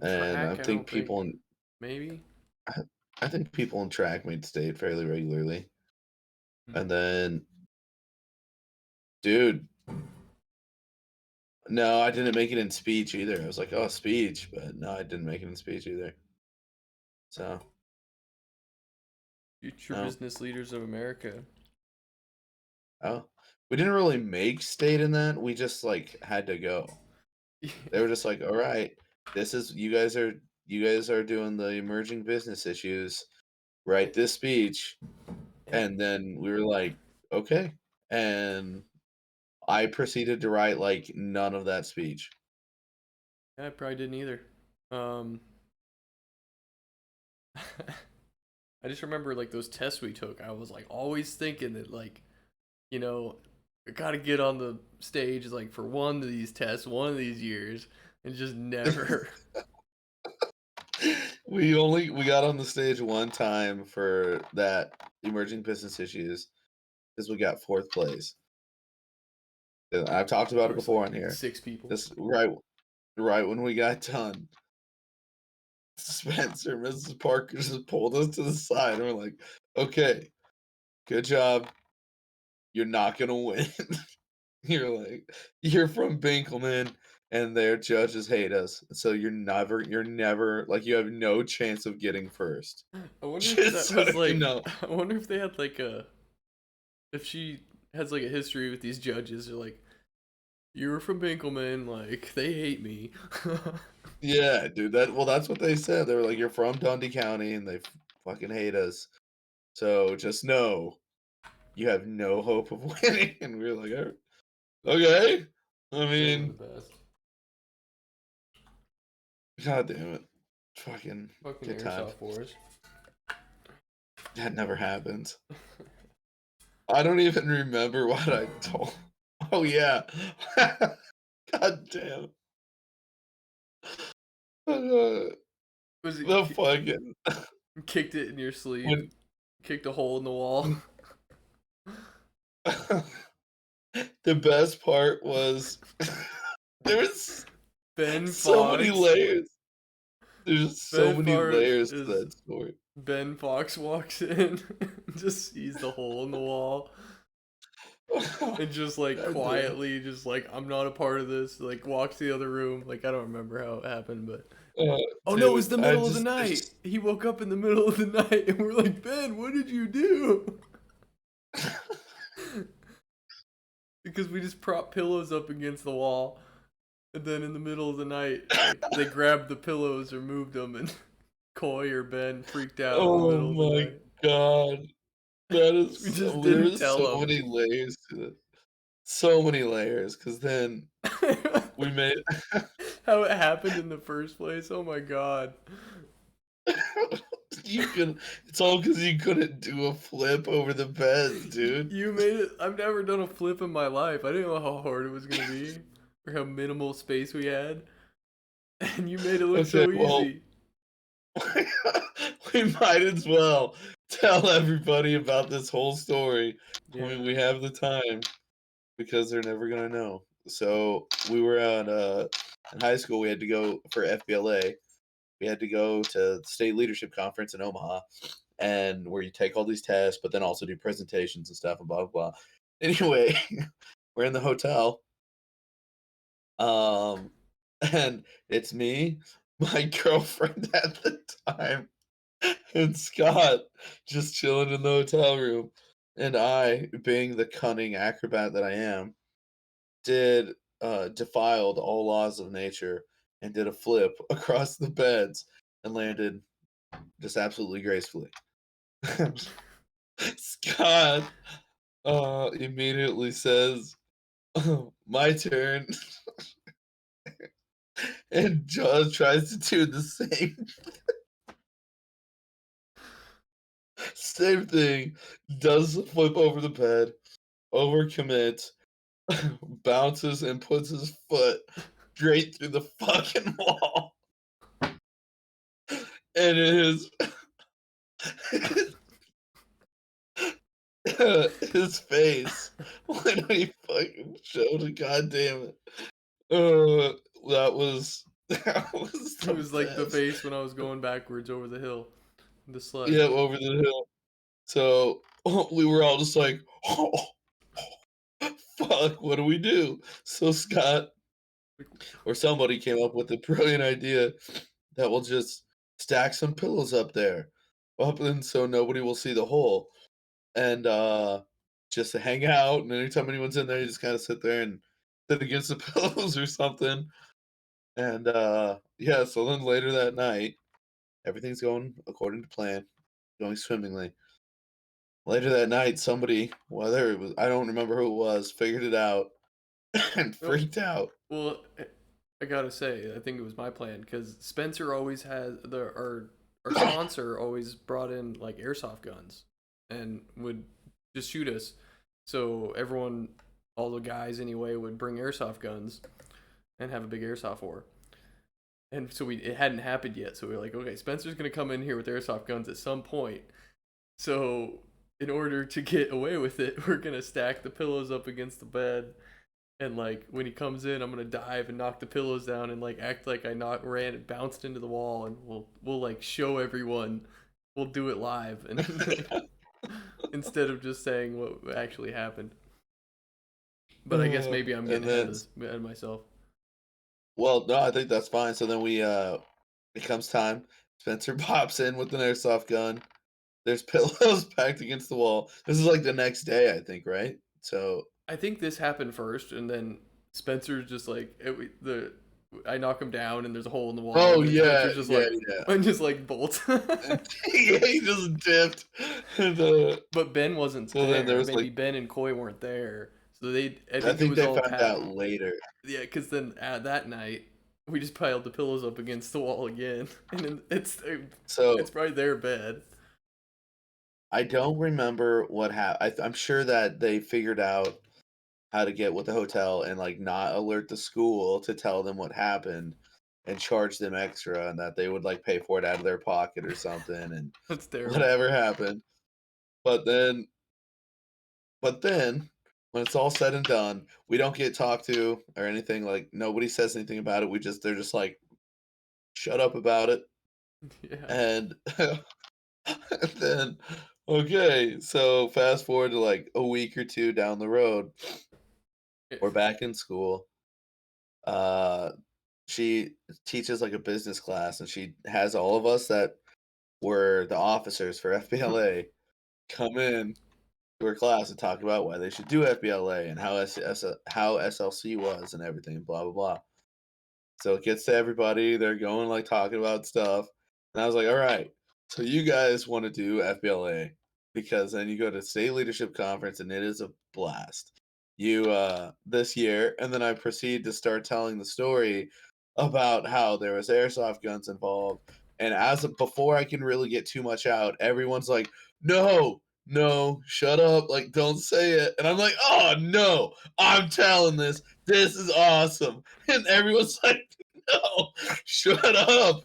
and I track. I think don't people think in maybe. I I think people in track made state fairly regularly. Hmm. And then, dude, no, I didn't make it in speech either. I was like, oh, speech, but no, I didn't make it in speech either. So Future no. business leaders of America. Oh, we didn't really make state in that. We just like had to go. They were just like, "All right, this is you guys are doing the emerging business issues. Write this speech." And then we were like, "Okay." And I proceeded to write like none of that speech. I probably didn't either. Um, I just remember like those tests we took. I was like always thinking that like, you know, I gotta get on the stage like for one of these tests, one of these years, and just never. We got on the stage one time for that emerging business issues because we got fourth place. And I've talked about There it was before like on here. 6 people. Just right when we got done, Spencer, Mrs. Parker just pulled us to the side and we're like, okay, good job. You're not gonna win. You're like, you're from Binkelman and their judges hate us. So you're never like you have no chance of getting first. I wonder if Just that so was you like. know. I wonder if they had like a. If she has like a history with these judges, they're like, you were from Binkelman, like they hate me. Yeah, dude. That's what they said. They were like, you're from Dundee County and they fucking hate us. So just know you have no hope of winning. And we were like, "Oh, okay. I They were the mean, best. God damn it. Fucking Fucking good times. airsoft wars. That never happens. I don't even remember what I told. Oh yeah. God damn. Uh, Was it the fucking kicked it in your sleeve? when Kicked a hole in the wall? the best part was there was Ben so many Fox. layers. There's so Ben many Fox layers to is that story. Ben Fox walks in, just sees the hole in the wall. and just like God damn. quietly, just like I'm not a part of this. Like walks to the other room. Like I don't remember how it happened, but oh no, it was Dude, the middle of the night. He woke up in the middle of the night, and we're like, Ben, what did you do? Because we just propped pillows up against the wall, and then in the middle of the night, like they grabbed the pillows or moved them, and Coy or Ben freaked out in the Oh middle of the my night. god. That is We so, just there didn't is so tell many layers to it. So many layers, because then them. we made How it happened in the first place. Oh my god. you can it's all because you couldn't do a flip over the beds, dude. You made it. I've never done a flip in my life. I didn't know how hard it was gonna be, or how minimal space we had, and you made it look Okay, so well, easy. we might as well tell everybody about this whole story. I mean, Yeah. we have the time because they're never gonna know. So we were on in high school. We had to go for FBLA. We had to go to the state leadership conference in Omaha, and where you take all these tests, but then also do presentations and stuff and blah blah blah. Anyway, we're in the hotel, um, and it's me, my girlfriend at the time, and Scott just chilling in the hotel room, and I, being the cunning acrobat that I am, did defiled all laws of nature and did a flip across the beds and landed just absolutely gracefully. Scott immediately says, "My turn," and Jaws tries to do the same thing. Does the flip over the bed, overcommits, bounces, and puts his foot straight through the fucking wall, and it is his face when he fucking showed it. God damn it! That was that was It the was like the best. face when I was going backwards over the hill, the sled. Yeah, over the hill. So we were all just like, oh, fuck, what do we do? So Scott or somebody came up with a brilliant idea that we'll just stack some pillows up there, up and so nobody will see the hole, and just to hang out. And anytime anyone's in there, you just kind of sit there and sit against the pillows or something. And yeah, so then later that night, everything's going according to plan, going swimmingly. Later that night, somebody, whether it was, I don't remember who it was, figured it out and Well, freaked out. well, I gotta say, I think it was my plan because Spencer always has our sponsor always brought in like airsoft guns and would just shoot us. So everyone, all the guys anyway, would bring airsoft guns and have a big airsoft war. And so it hadn't happened yet. So we were like, okay, Spencer's gonna come in here with airsoft guns at some point. So in order to get away with it, we're gonna stack the pillows up against the bed, and like when he comes in, I'm gonna dive and knock the pillows down and like act like I ran and bounced into the wall, and we'll like show everyone. We'll do it live, and instead of just saying what actually happened. But I guess maybe I'm And getting then, ahead of myself. well, no, I think that's fine. So then it comes time. Spencer pops in with an airsoft gun. There's pillows packed against the wall. This is like the next day, I think, right? So, I think this happened first, and then Spencer's just like I knock him down, and there's a hole in the wall, oh and then yeah, Spencer's just yeah, like yeah. and just like bolts. Yeah, he just dipped. And, But Ben wasn't so then there there. was like, Maybe Ben and Coy weren't there, so I I think it think was they all found pat. out later. Yeah, because then at that night we just piled the pillows up against the wall again, and then So it's probably their bed. I don't remember what happened. I'm sure that they figured out how to get with the hotel and like not alert the school to tell them what happened and charge them extra and that they would like pay for it out of their pocket or something and That's terrible. whatever happened. But then when it's all said and done, we don't get talked to or anything, like nobody says anything about it. They're just like shut up about it. Yeah. And, and then Okay, so fast forward to like a week or two down the road, we're back in school. Uh, she teaches like a business class, and she has all of us that were the officers for FBLA come in to her class and talk about why they should do FBLA and how SLC was and everything, blah blah blah. So it gets to everybody. They're going like talking about stuff, and I was like, "All right, so you guys want to do FBLA because then you go to state leadership conference and it is a blast. You this year." And then I proceed to start telling the story about how there was airsoft guns involved, and before I can really get too much out, everyone's like, "No, no, shut up! Like, don't say it." And I'm like, "Oh no, I'm telling this. This is awesome." And everyone's like, "No, shut up."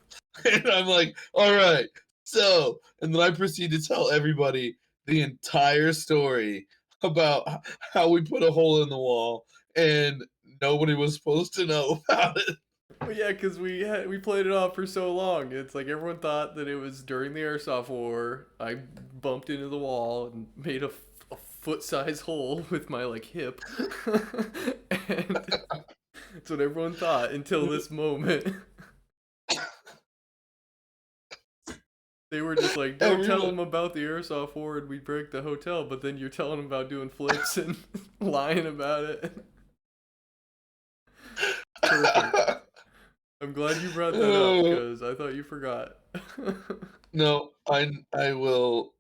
And I'm like, "All right." So, and then I proceed to tell everybody the entire story about how we put a hole in the wall and nobody was supposed to know about it. Well, yeah, because we played it off for so long. It's like everyone thought that it was during the airsoft war. I bumped into the wall and made a foot-size hole with my like hip, and that's what everyone thought until this moment. They were just like, "Don't tell Everyone, them about the airsoft war and we break the hotel," but then you're telling them about doing flips and lying about it. Perfect. I'm glad you brought that up uh, because I thought you forgot. no, I will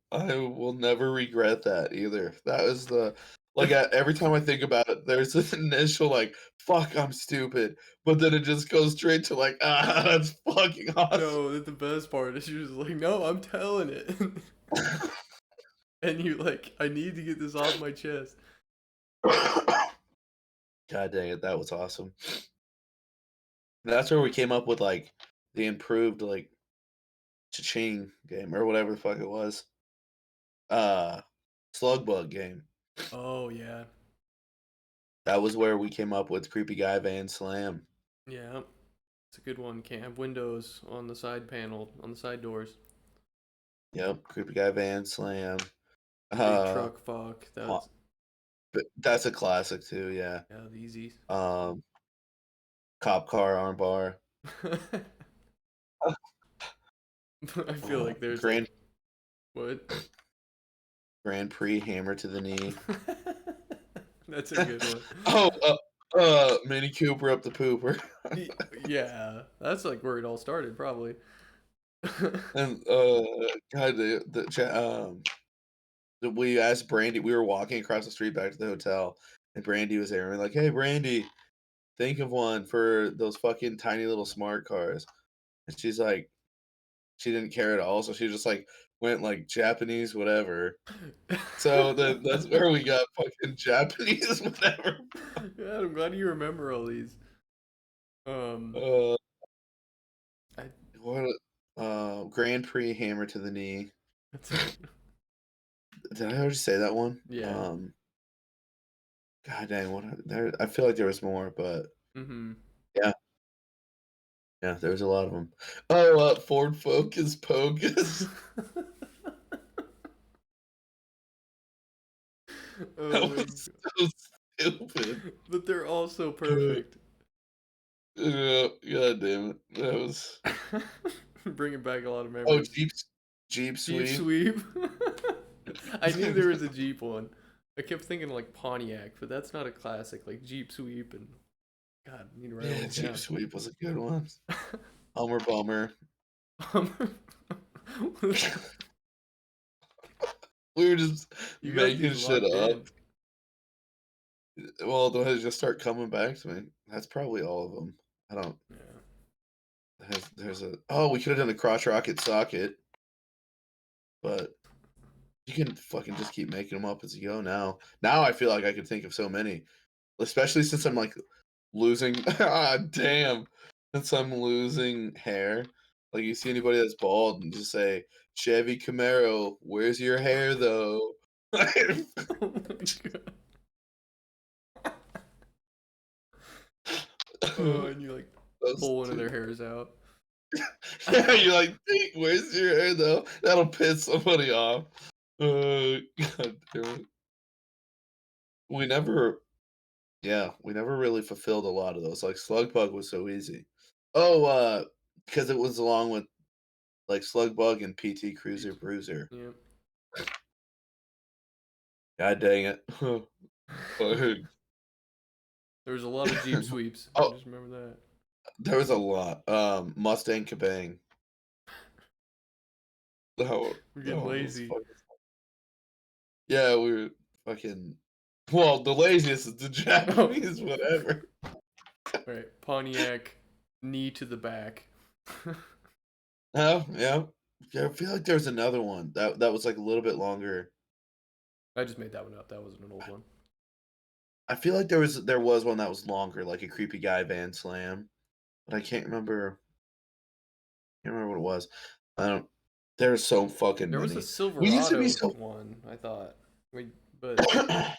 never regret that either. That was the like every time I think about it, there's this initial like, "Fuck, I'm stupid," but then it just goes straight to like, "Ah, that's fucking awesome." No, the best part is you're just like, "No, I'm telling it," and you like, "I need to get this off my chest." God dang it, that was awesome. That's where we came up with like the improved like cha-ching game or whatever the fuck it was. Uh Slug Bug game. Oh yeah, That was where we came up with Creepy Guy Van Slam. yeah, it's a good one. Can't have windows on the side panel on the side doors. Yep, Creepy Guy Van Slam. Big Uh truck fuck. Qua- That's but that's a classic too, yeah. yeah, the easy. Um Cop Car Armbar. I feel like there's Grand like what? Grand Prix Hammer to the knee. That's a good one. Oh, Mini Cooper up the pooper. Yeah, that's like where it all started, probably. And God, we asked Brandy. We were walking across the street back to the hotel, and Brandy was there. And we're like, "Hey, Brandy, think of one for those fucking tiny little smart cars." And she's like, she didn't care at all. So she just like went like Japanese whatever. So that's where we got fucking Japanese whatever. Yeah, I'm glad you remember all these. Um, Uh, I what? Grand Prix Hammer to the knee. that's a good. Did I already say that one? Yeah. God dang, there? I feel like there was more, but Mm-hmm. yeah, yeah, there was a lot of them. Oh, Ford Focus Pocus. That Oh my was god. so stupid. But they're all so Uh, perfect. God damn it. That was Bringing back a lot of oh memories. Jeep Jeep Sweep. sweep. I knew there was a Jeep one. I kept thinking like Pontiac, but that's not a classic. Like Jeep sweep and God, I need to write all Yeah, these Jeep down. Sweep was a good one. Hummer Bummer. We were just You got making these shit locked up. in. Well, they'll just start coming back to me. That's probably all of them. I don't. Yeah. There's a. Oh, we could have done a crotch rocket socket, but you can fucking just keep making them up as you go now. Now I feel like I could think of so many, especially since I'm like losing. Ah, damn. Since I'm losing hair. Like you see anybody that's bald and just say Chevy Camero, where's your hair though? Oh my god. Oh, and you like Those pull one of two. their hairs out. Yeah, you're like, "Hey, where's your hair though?" That'll piss somebody off. God damn it. We never we never really fulfilled a lot of those. Like Slug Bug was so easy. Oh, because it was along with like Slug Bug and PT Cruiser Bruiser. Yeah. God dang it. There was a lot of Jeep sweeps. I Oh, just remember that. there was a lot. Mustang Kabang. We're That getting one was lazy. fucking. Yeah, we were fucking. Well, the laziest is the Japanese, whatever. Right. Pontiac, knee to the back. Oh, yeah. Yeah, I feel like there's another one that was like a little bit longer. I just made that one up. That wasn't an old one. I feel like there was one that was longer, like a creepy guy van slam, but I can't remember what it was. I don't. There's so fucking There was a many. We used to be Silverado so. one, I thought. But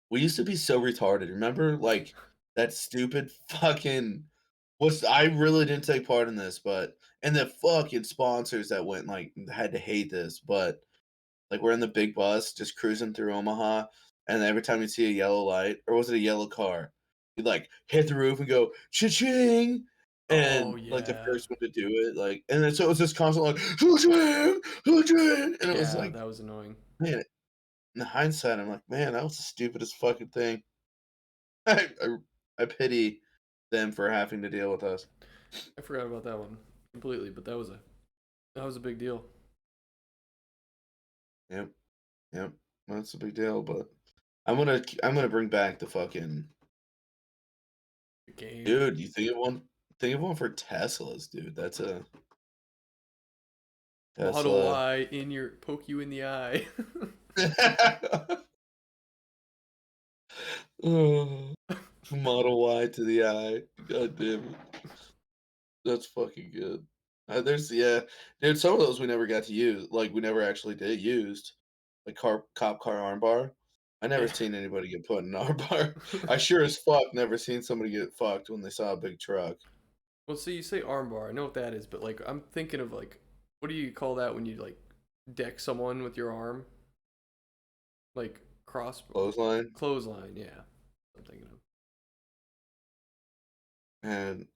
We used to be so retarded. Remember, like that stupid fucking. Was I really didn't take part in this, but and the fucking sponsors that went like had to hate this, but like we're in the big bus just cruising through Omaha, and every time you see a yellow light, or was it a yellow car, you'd like hit the roof and go cha-ching, oh and like the yeah. first one to do it, like, and then so it was just constant like cha-ching, cha-ching, and it was Yeah, like, that was annoying. man, in hindsight, I'm like, man, that was the stupidest fucking thing. I, I pity them for having to deal with us. I forgot about that one completely, but that was a big deal. Yep, yep, that's a big deal. But I'm gonna bring back the fucking The game. dude. You think of one? Think of one for Teslas, dude. That's a Model Tesla. Y in your poke you in the eye. Oh, Model Y to the eye. God damn it. That's fucking good. There's dude. Some of those we never got to use. Like we never actually did used. Like cop car armbar. I never Yeah. seen anybody get put in an armbar. I sure as fuck never seen somebody get fucked when they saw a big truck. Well, see, you say armbar. I know what that is, but like I'm thinking of like, what do you call that when you like deck someone with your arm? Like Clothesline. clothesline. Yeah, I'm thinking of. And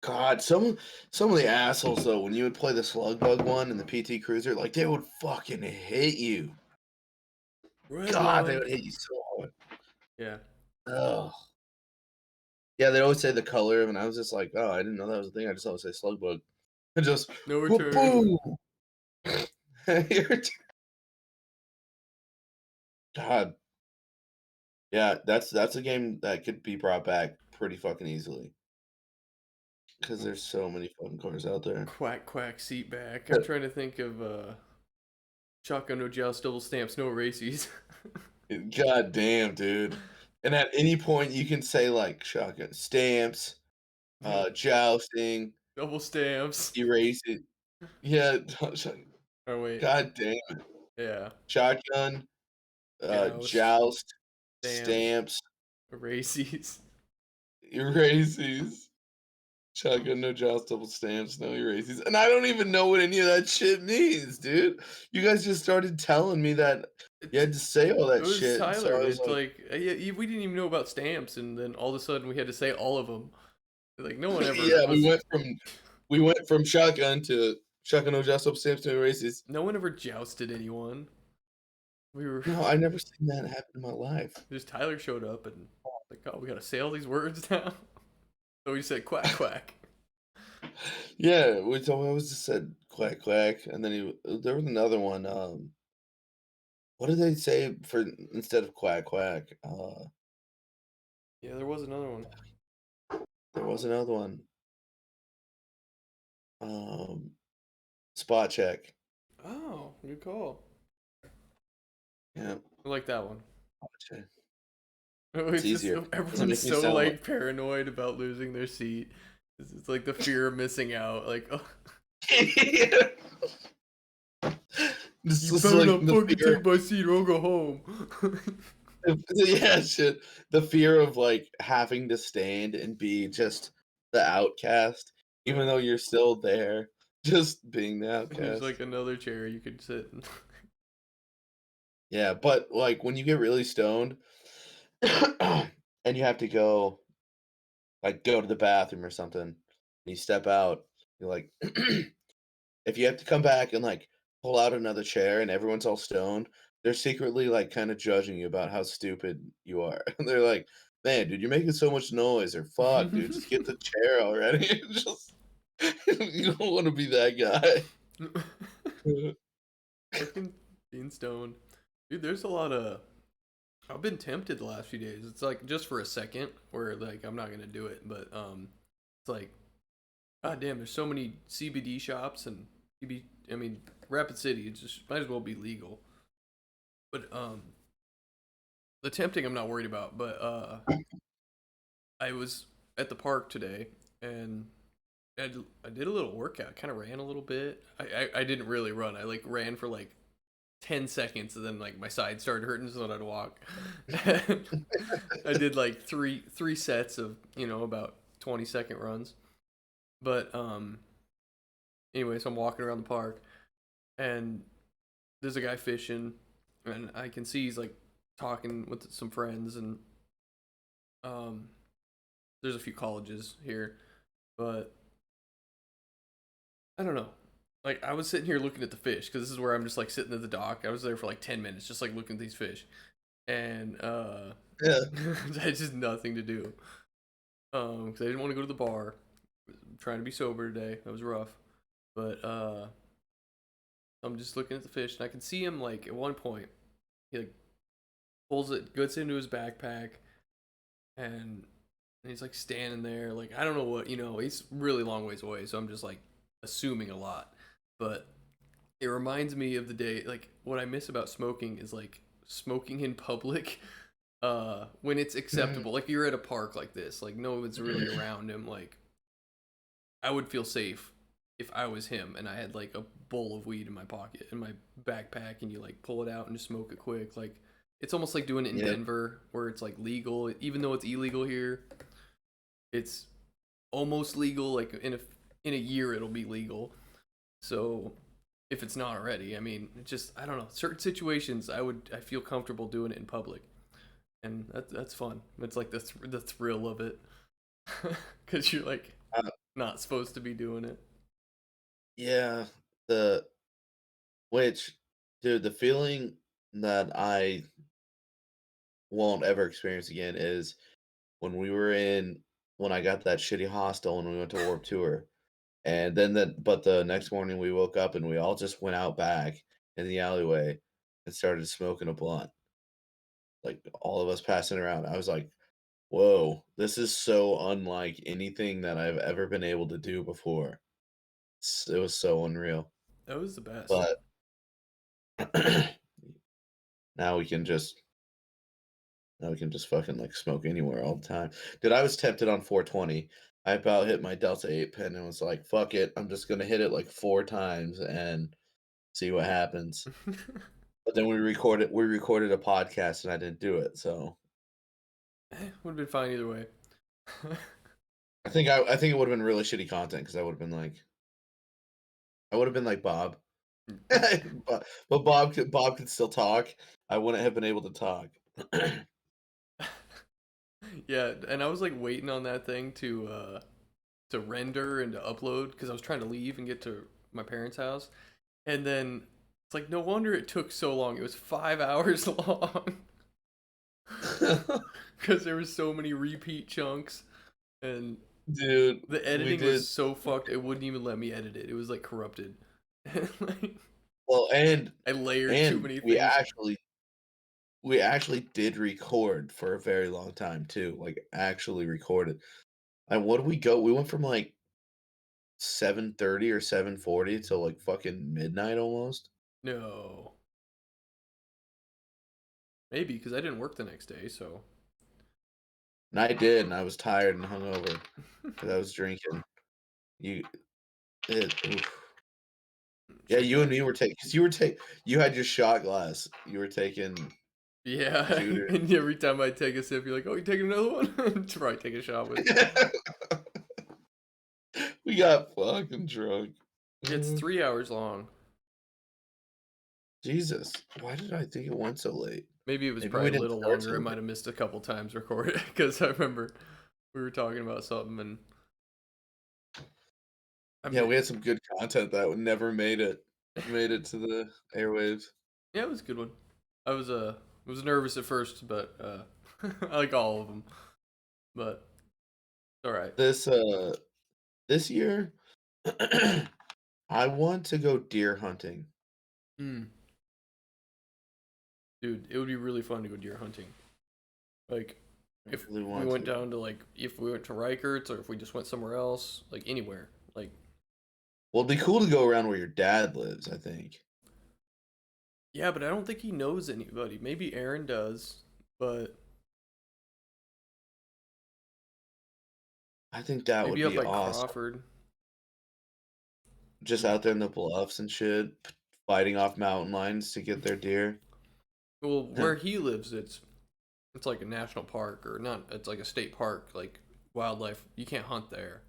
God, some of the assholes though, when you would play the slug bug one and the PT Cruiser, like they would fucking hit you. Red God, they line. would hit you so hard. Yeah. Oh. Yeah, they'd always say the color, and I was just like, oh, I didn't know that was a thing. I just always say slug bug. And just No return. boom. God. Yeah, that's a game that could be brought back pretty fucking easily. Because there's so many fucking cars out there. Quack quack seat back. I'm trying to think of shotgun no joust double stamps no racies. God damn, dude. And at any point you can say like shotgun stamps, jousting, Double stamps. erasing. Yeah, Oh wait. god damn it. Yeah. Shotgun, Joust. joust, Stamps. stamps, Racies. erases. Shotgun, no joust, double stamps, no erases. And I don't even know what any of that shit means, dude. You guys just started telling me that you had to say all It that was shit. So Tyler. I was It's like, like we didn't even know about stamps, and then all of a sudden we had to say all of them. Like no one ever yeah, was. we went from shotgun to shotgun, no joust, double stamps, no erases. No one ever jousted anyone. We were No, I never seen that happen in my life. just Tyler showed up and like, oh, we gotta say all these words now. So we said quack quack. Yeah, we always just said quack quack, and then there was another one. What did they say for instead of quack quack? Yeah, there was another one. There was another one. Um, spot check. Oh, good call. Yeah, I like that one. spot check. It's It's just easier. Doesn't everyone's make me so sound like like paranoid about losing their seat. It's like the fear of missing out. Like, oh, this you is better like not the fucking fear. take my seat or I'll go home. Yeah, shit. The fear of like having to stand and be just the outcast, even Yeah. though you're still there. Just being the There's outcast. like another chair you could sit in. Yeah, but like when you get really stoned and you have to go like go to the bathroom or something, and you step out, you're like if you have to come back and like pull out another chair and everyone's all stoned, they're secretly like kind of judging you about how stupid you are. And they're like, "Man, dude, you're making so much noise," or "Fuck, dude, just get the chair already." Just you don't want to be that guy. Fucking being stoned. Dude, there's a lot of. I've been tempted the last few days. It's like just for a second where like I'm not gonna do it, but it's like, god damn, there's so many CBD shops and CB. I mean, Rapid City. It just might as well be legal. But the tempting I'm not worried about. But I was at the park today and I did a little workout. Kind of ran a little bit. I didn't really run. I like ran for like 10 seconds and then like my side started hurting so then I'd walk. I did like three sets of, about 20-second runs. But anyway, so I'm walking around the park and there's a guy fishing and I can see he's like talking with some friends and um there's a few colleges here, but I don't know. Like I was sitting here looking at the fish because this is where I'm just like sitting at the dock. I was there for like 10 minutes just like looking at these fish. And Yeah. I had just nothing to do. Because I didn't want to go to the bar. I'm trying to be sober today. That was rough. But I'm just looking at the fish and I can see him like at one point he like pulls it, gets into his backpack, and he's like standing there like I don't know what he's really long ways away, so I'm just like assuming a lot. But it reminds me of the day, like what I miss about smoking is like smoking in public when it's acceptable. Like you're at a park like this, like no one's really around him. Like I would feel safe if I was him and I had like a bowl of weed in my pocket in my backpack and you like pull it out and just smoke it quick. Like it's almost like doing it in Yeah. Denver where it's like legal even though it's illegal here. It's almost legal. Like in a year it'll be legal. So if it's not already, I mean, it just I don't know. Certain situations I feel comfortable doing it in public, and that's fun. It's like the thrill of it, because you're like Uh, not supposed to be doing it. yeah. The which, dude, the feeling that I won't ever experience again is when we were in when I got that shitty hostel and we went to Warp Tour. And then but the next morning we woke up and we all just went out back in the alleyway and started smoking a blunt. Like all of us passing around. I was like, whoa, this is so unlike anything that I've ever been able to do before. It was so unreal. That was the best. But now we can just now we can just fucking like smoke anywhere all the time. Dude, I was tempted on 420. I about hit my Delta 8 pen and was like, fuck it. I'm just gonna hit it like 4 times and see what happens. But then we recorded a podcast and I didn't do it. So Would have been fine either way. I think it would have been really shitty content because I would have been like Bob. But Bob could still talk. I wouldn't have been able to talk. Yeah, and I was like waiting on that thing to render and to upload because I was trying to leave and get to my parents' house, and then it's like no wonder it took so long. It was 5 hours long because there was so many repeat chunks, and Dude, the we editing did was so fucked. It wouldn't even let me edit it. It was like corrupted. Like, well I layered too and many we things. actually did record for a very long time too. Like actually recorded. And what did we go? We went from like 7:30 or 7:40 till like fucking midnight almost. No, maybe because I didn't work the next day, so. And I did, and I was tired and hungover because I was drinking. You, oof. Yeah, Shit you and that. me were taking because you had your shot glass. You were taking Yeah, Judas. and every time I take a sip, you're like, "Oh, you taking another one?" To probably take a shot with. We got fucking drunk. It's 3 hours long. Jesus, why did I think it went so late? Maybe it was Maybe probably we a didn't little start longer. I so might late. have missed a couple times recorded because I remember we were talking about something and I Yeah, mean, we had some good content that never made it to the airwaves. yeah, it was a good one. I was nervous at first, but I like all of them. But all right. This year, I want to go deer hunting. Mm, dude, it would be really fun to go deer hunting. Like I if really we want went to. down to like if we went to Reichert's or if we just went somewhere else, like anywhere. Like Well, it'd be cool to go around where your dad lives, I think. yeah, but I don't think he knows anybody. Maybe Aaron does, but I think that would maybe up be by awesome. Crawford. Just out there in the bluffs and shit, fighting off mountain lions to get their deer. Well, where he lives, it's like a national park or not. It's like a state park, like wildlife. You can't hunt there.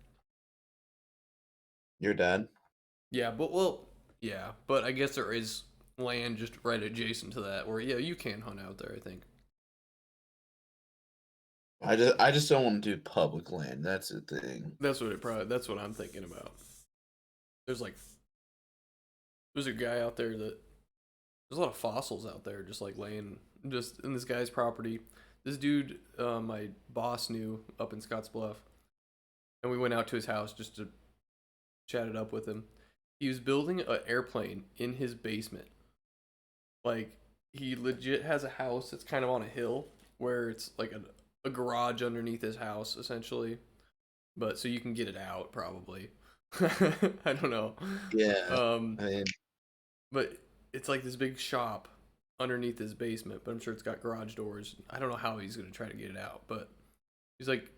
Your dad? Yeah, but yeah, but I guess there is land just right adjacent to that where yeah, you can hunt out there. I think I just don't want to do public land. That's the thing. that's what I'm thinking about. There's like there's a guy out there that there's a lot of fossils out there just like laying just in this guy's property. This dude, my boss knew up in Scottsbluff, and we went out to his house just to chat it up with him. He was building an airplane in his basement. Like he legit has a house that's kind of on a hill where it's like a garage underneath his house essentially. But so you can get it out probably. I don't know. Yeah. Um I mean, but it's like this big shop underneath his basement, but I'm sure it's got garage doors. I don't know how he's going to try to get it out, but he's like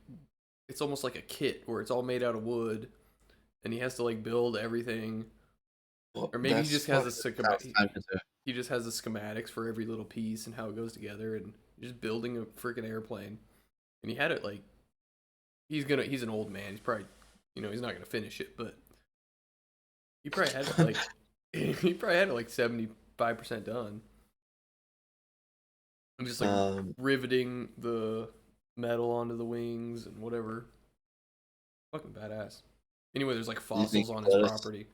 it's almost like a kit where it's all made out of wood and he has to like build everything well, or maybe he that's just has fucking a sounds time consuming. he just has the schematics for every little piece and how it goes together and just building a freaking airplane. And he had it like he's an old man. He's probably he's not gonna finish it, but he probably had it like he probably had it like 75% done. I'm just like Um, riveting the metal onto the wings and whatever. Fucking badass. Anyway, there's like do you think fossils on he his let us? property.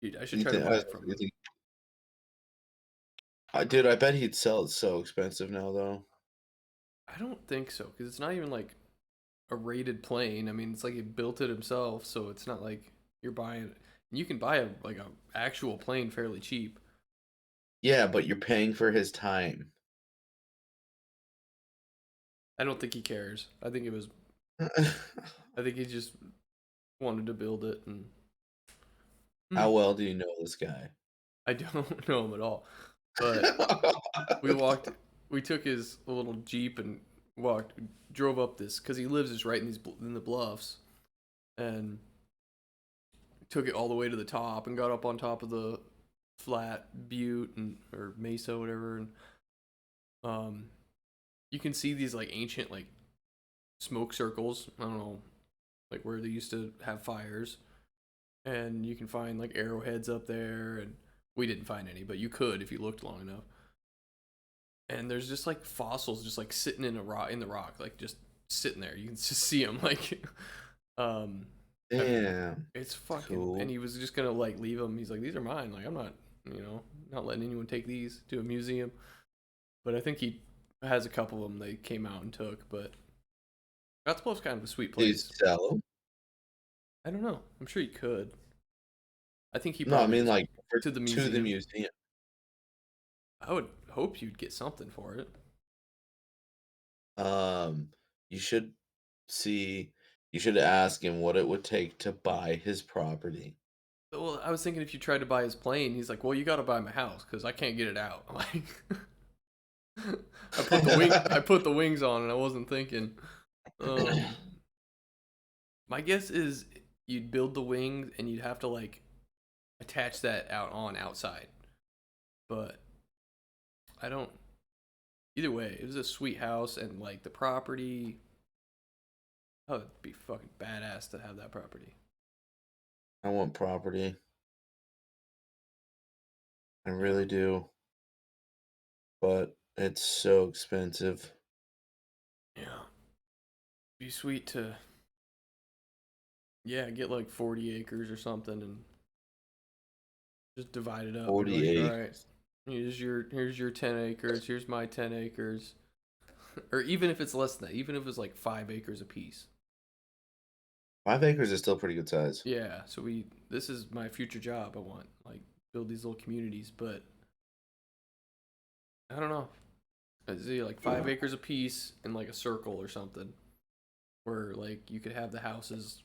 Dude, I Do should you try to think? buy it from Do you him. think? Dude, I bet he'd sell it so expensive now, though. I don't think so because it's not even like a rated plane. I mean, it's like he built it himself, so it's not like you're buying. You can buy a actual plane fairly cheap. Yeah, but you're paying for his time. I don't think he cares. I think it was. How I think he just wanted to build it, and hmm, well do you know this guy? I don't know him at all. But we walked. We took his little jeep and drove up this because he lives just right in in the bluffs, and took it all the way to the top and got up on top of the flat butte and or mesa whatever and um you can see these like ancient like smoke circles. I don't know, like where they used to have fires, and you can find like arrowheads up there. And we didn't find any, but you could if you looked long enough. And there's just like fossils just like sitting in the rock, like just sitting there. You can just see them like um Damn, it's fucking. And cool. he was just gonna like leave them. He's like, these are mine. Like I'm not, not letting anyone take these to a museum. But I think he has a couple of them they came out and took. But Scottsbluff's kind of a sweet Did he place. sell 'em? I don't know. I'm sure he could. I think he No, I probably mean just like to the to the museum. museum. I would hope you'd get something for it. Um, you should see. You should ask him what it would take to buy his property. Well, I was thinking if you tried to buy his plane, he's like, well, you got to buy my house because I can't get it out. Like, I put the wings on, and I wasn't thinking. Um, my guess is you'd build the wings, and you'd have to like attach that outside. But I don't. Either way, it was a sweet house, and like the property. Oh, it'd be fucking badass to have that property. I want property. I really do, but it's so expensive. Yeah. Be sweet to get like 40 acres or something and just divide it up. Be 40 like, all right, acres. here's your 10 acres, here's my 10 acres. Or even if it's less than that, even if it's like 5 acres a piece. 5 acres is still pretty good size. Yeah, so this is my future job. I want like build these little communities, but I don't know. I see like 5 acres a piece in like a circle or something, where like you could have the houses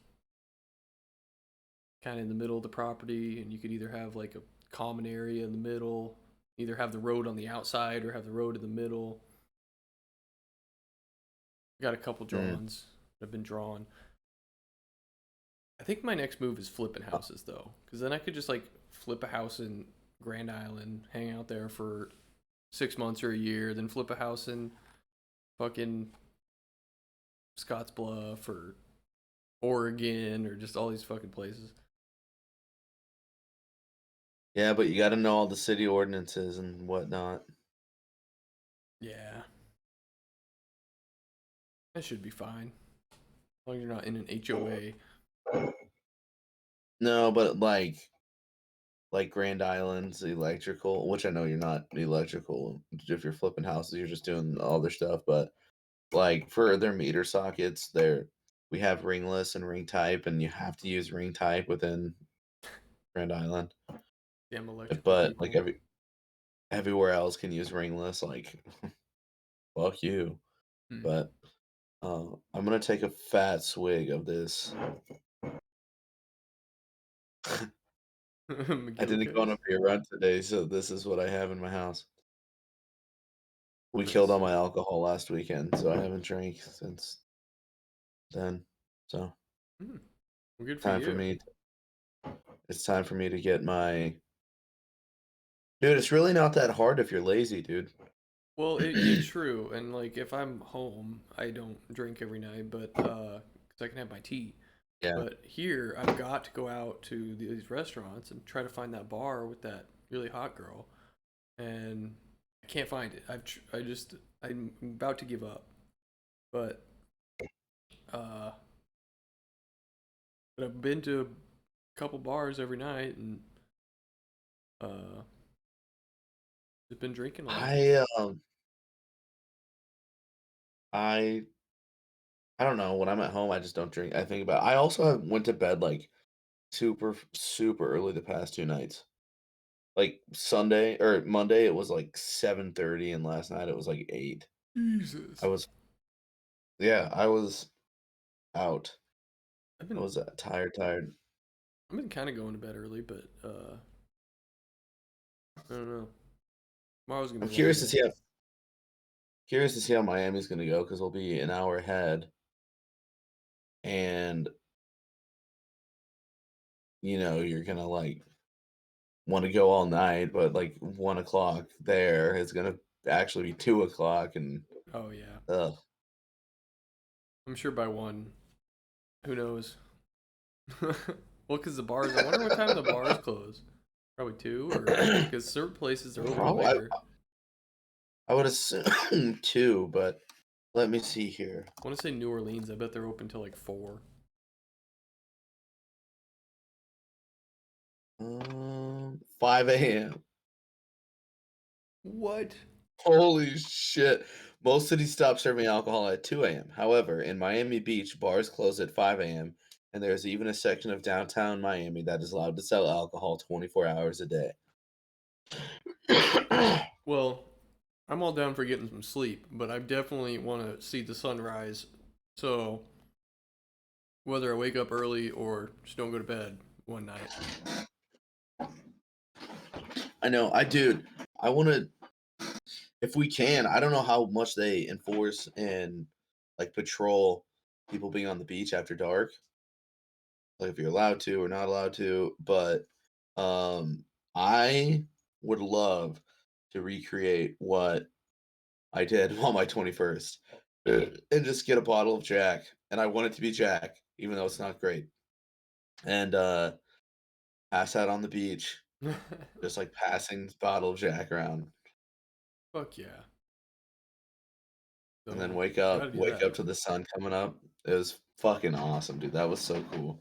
kind of in the middle of the property, and you could either have like a common area in the middle, either have the road on the outside or have the road in the middle. I got a couple Mm. drawings that have been drawn. I think my next move is flipping houses though, because then I could just like flip a house in Grand Island, hang out there for 6 months or a year, then flip a house in fucking Scottsbluff or Oregon or just all these fucking places. Yeah, but you got to know all the city ordinances and whatnot. Yeah, that should be fine. As long as you're not in an HOA. No, but like Grand Island's electrical, which I know you're not electrical. If you're flipping houses, you're just doing other stuff. But like for their meter sockets, we have ringless and ring type, and you have to use ring type within Grand Island. Damn electrical But like people. everywhere else can use ringless. Like fuck you. Hmm. But I'm gonna take a fat swig of this. I didn't go on a McGillicuddy's. beer run today, so this is what I have in my house. We killed all Nice. my alcohol last weekend, so I haven't drank since then. So Hmm. Well, good for time for you. me. It's time for me to get my. Dude, it's really not that hard if you're lazy, dude. Well, yeah, true. And like if I'm home, I don't drink every night, but because I can have my tea. Yeah. But here, I've got to go out to these restaurants and try to find that bar with that really hot girl, and I can't find it. I'm about to give up, but uh, but I've been to a couple bars every night and uh, just been drinking a lot. I I I don't know. When I'm at home, I just don't drink. I think about. I also went to bed like super early the past 2 nights. Like Sunday or Monday, it was like 7:30, and last night it was like 8. I Jesus. was Yeah, I was out. I've I been was tired. I've been kind of going to bed early, but I don't know. Tomorrow's gonna I'm be a long day. curious to see how Miami's gonna go because we'll be an hour ahead, and you're gonna like want to go all night, but like 1 o'clock there is gonna actually be 2 o'clock, and Oh yeah, ugh. I'm sure by one. Who knows? Well, because the bars. I wonder what time the bars close. Probably two, or because certain places are open Probably later. I would assume two, but let me see here. I want to say New Orleans. I bet they're open till like 4. 5 a.m. What? Holy shit. Most cities stop serving alcohol at 2 a.m. However, in Miami Beach, bars close at 5 a.m., and there's even a section of downtown Miami that is allowed to sell alcohol 24 hours a day. Well, I'm all down for getting some sleep, but I definitely want to see the sunrise. So whether I wake up early or just don't go to bed one night. I know. I want to, if we can, I don't know how much they enforce and like patrol people being on the beach after dark, like if you're allowed to or not allowed to, but I would love to recreate what I did on my 21st and just get a bottle of Jack. And I want it to be Jack, even though it's not great. And pass out on the beach, just like passing this bottle of Jack around, Fuck yeah. and then So gotta do wake that. up to the sun coming up. It was fucking awesome, dude. That was so cool.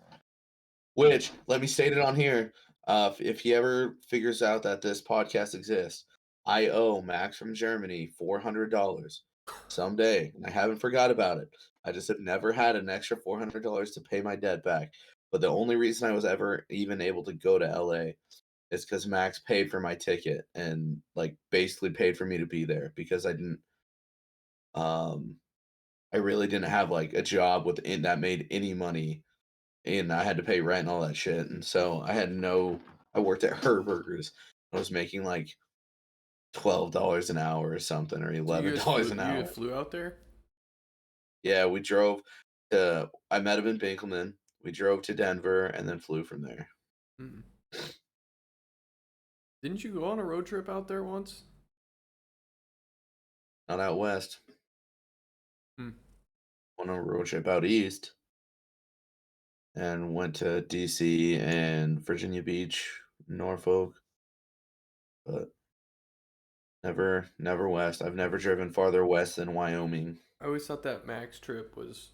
Which, let me state it on here. If he ever figures out that this podcast exists, I owe Max from Germany $400 someday, and I haven't forgot about it. I just have never had an extra $400 to pay my debt back. But the only reason I was ever even able to go to LA is because Max paid for my ticket and like basically paid for me to be there because um I really didn't have like a job that made any money, and I had to pay rent and all that shit. And so I worked at Herberger's. I was making like $12 an hour or something, or So $11 an you guys hour. flew out there? Yeah, I met him in Binkelman. We drove to Denver and then flew from there. Mm. Didn't you go on a road trip out there once? Not out west. Hmm. Went on a road trip out east and went to DC and Virginia Beach, Norfolk, but never west. I've never driven farther west than Wyoming. I always thought that Max trip was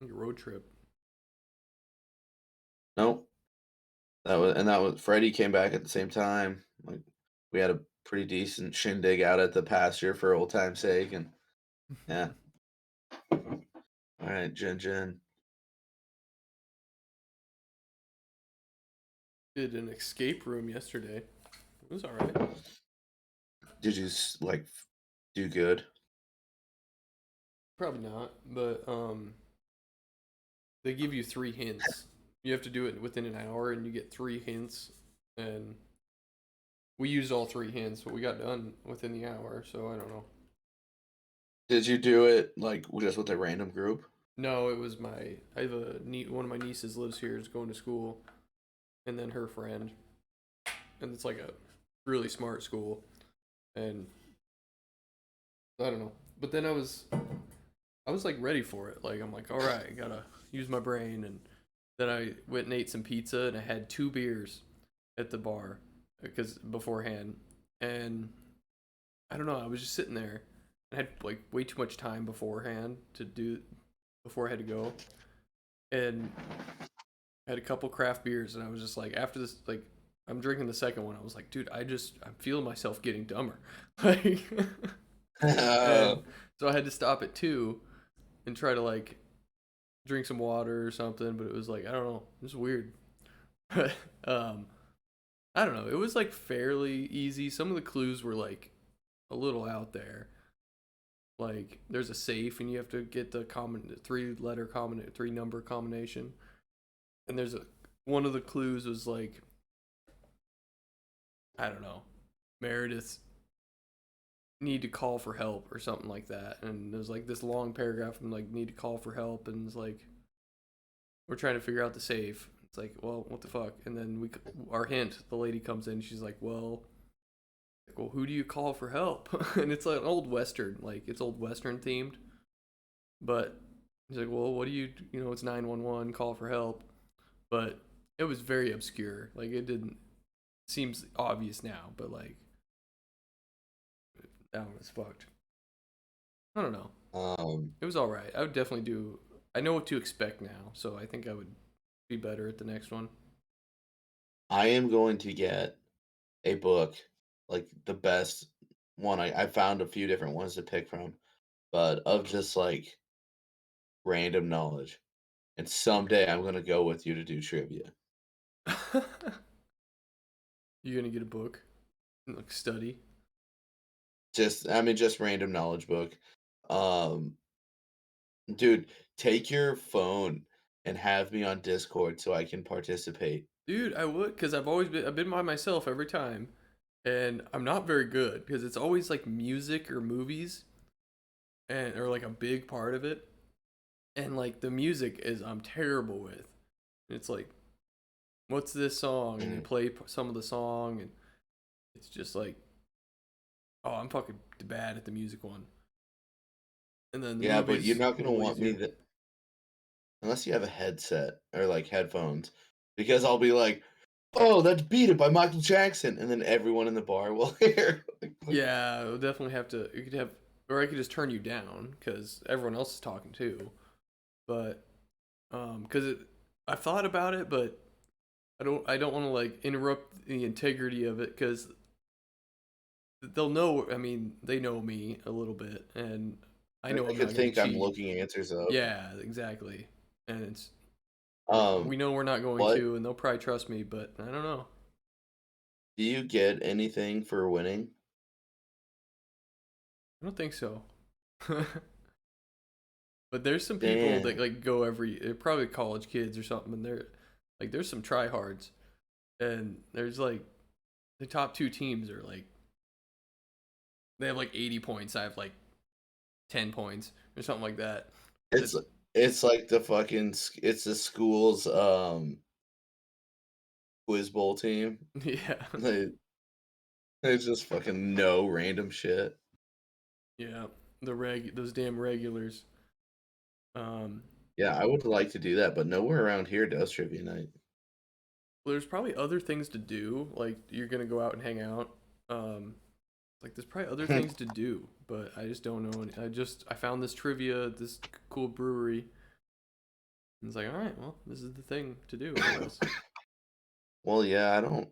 like a road trip. Nope. That was Freddie came back at the same time. Like we had a pretty decent shindig out at the pasture for old time's sake, and yeah. All right, Jen. Did an escape room yesterday. It was alright. Did you do good? Probably not, but they give you 3 hints. You have to do it within an hour, and you get 3 hints. And we used all 3 hints, but we got done within the hour. So I don't know. Did you do it like just with a random group? No, it was I have one of my nieces lives here, is going to school, and then her friend, and it's like a really smart school, and I don't know. But then I was like ready for it. Like I'm like, all right, I gotta use my brain, and then I went and ate some pizza, and I had 2 beers at the bar because beforehand, and I don't know. I was just sitting there. I had like way too much time beforehand to do before I had to go, and I had a couple craft beers, and I was just like, after this, like, I'm drinking the second one. I was like, dude, I'm feeling myself getting dumber, like, and so I had to stop at 2 and try to like drink some water or something. But it was like, I don't know, it was weird. um, I don't know. It was like fairly easy. Some of the clues were like a little out there. Like there's a safe, and you have to get the 3-number combination. And one of the clues was like, I don't know, Meredith need to call for help or something like that. And there's like this long paragraph and like need to call for help, and it's like we're trying to figure out the safe. It's like, well, what the fuck? And then our hint, the lady comes in, she's like, well, who do you call for help? And it's like an old western, like it's old western themed. But he's like, well, what do it's 911, call for help. But it was very obscure. Like it didn't seems obvious now, but like that one was fucked. I don't know. It was all right. I would definitely do. I know what to expect now, so I think I would be better at the next one. I am going to get a book, like the best one. I found a few different ones to pick from, but of just like random knowledge. And someday I'm gonna go with you to do trivia. You gonna get a book and like study? Just random knowledge book. Um, dude, take your phone and have me on Discord so I can participate. Dude, I would, because I've been by myself every time, and I'm not very good because it's always like music or movies, and or like a big part of it, and like the music is I'm terrible with. It's like, what's this song? And you Mhm. play some of the song, and it's just like, oh, I'm fucking bad at the music one. And then the Yeah, but you're movies not a gonna little want me easier. that unless you have a headset or like headphones. because I'll be like, "Oh, that's Beat It by Michael Jackson," and then everyone in the bar will hear. Yeah, we'll definitely have to. You could have, or I could just turn you down because everyone else is talking too. But, because I thought about it, but I don't want to like interrupt the integrity of it because they'll know. I mean, they know me a little bit, and I know I I'm could not gonna think I'm cheat. looking answers up. Yeah, exactly. And it's Um, we know we're not going what to, and they'll probably trust me, but I don't know. do you get anything for winning? I don't think so. But there's some people that Damn, like go they're probably college kids or something, and they're like there's some tryhards, and there's like the top two teams are like they have like 80 points. I have like 10 points or something like that. it's It's it's like it's the school's quiz bowl team. yeah, They they just fucking know random shit. yeah. Those damn regulars. Um, Yeah, I would like to do that, but nowhere around here does trivia night. well, there's probably other things to do. Like you're gonna go out and hang out. Like there's probably other things to do, but I just don't know. I found this trivia, at this cool brewery. And it's like, all right, well, this is the thing to do, I guess. Well, yeah, I don't.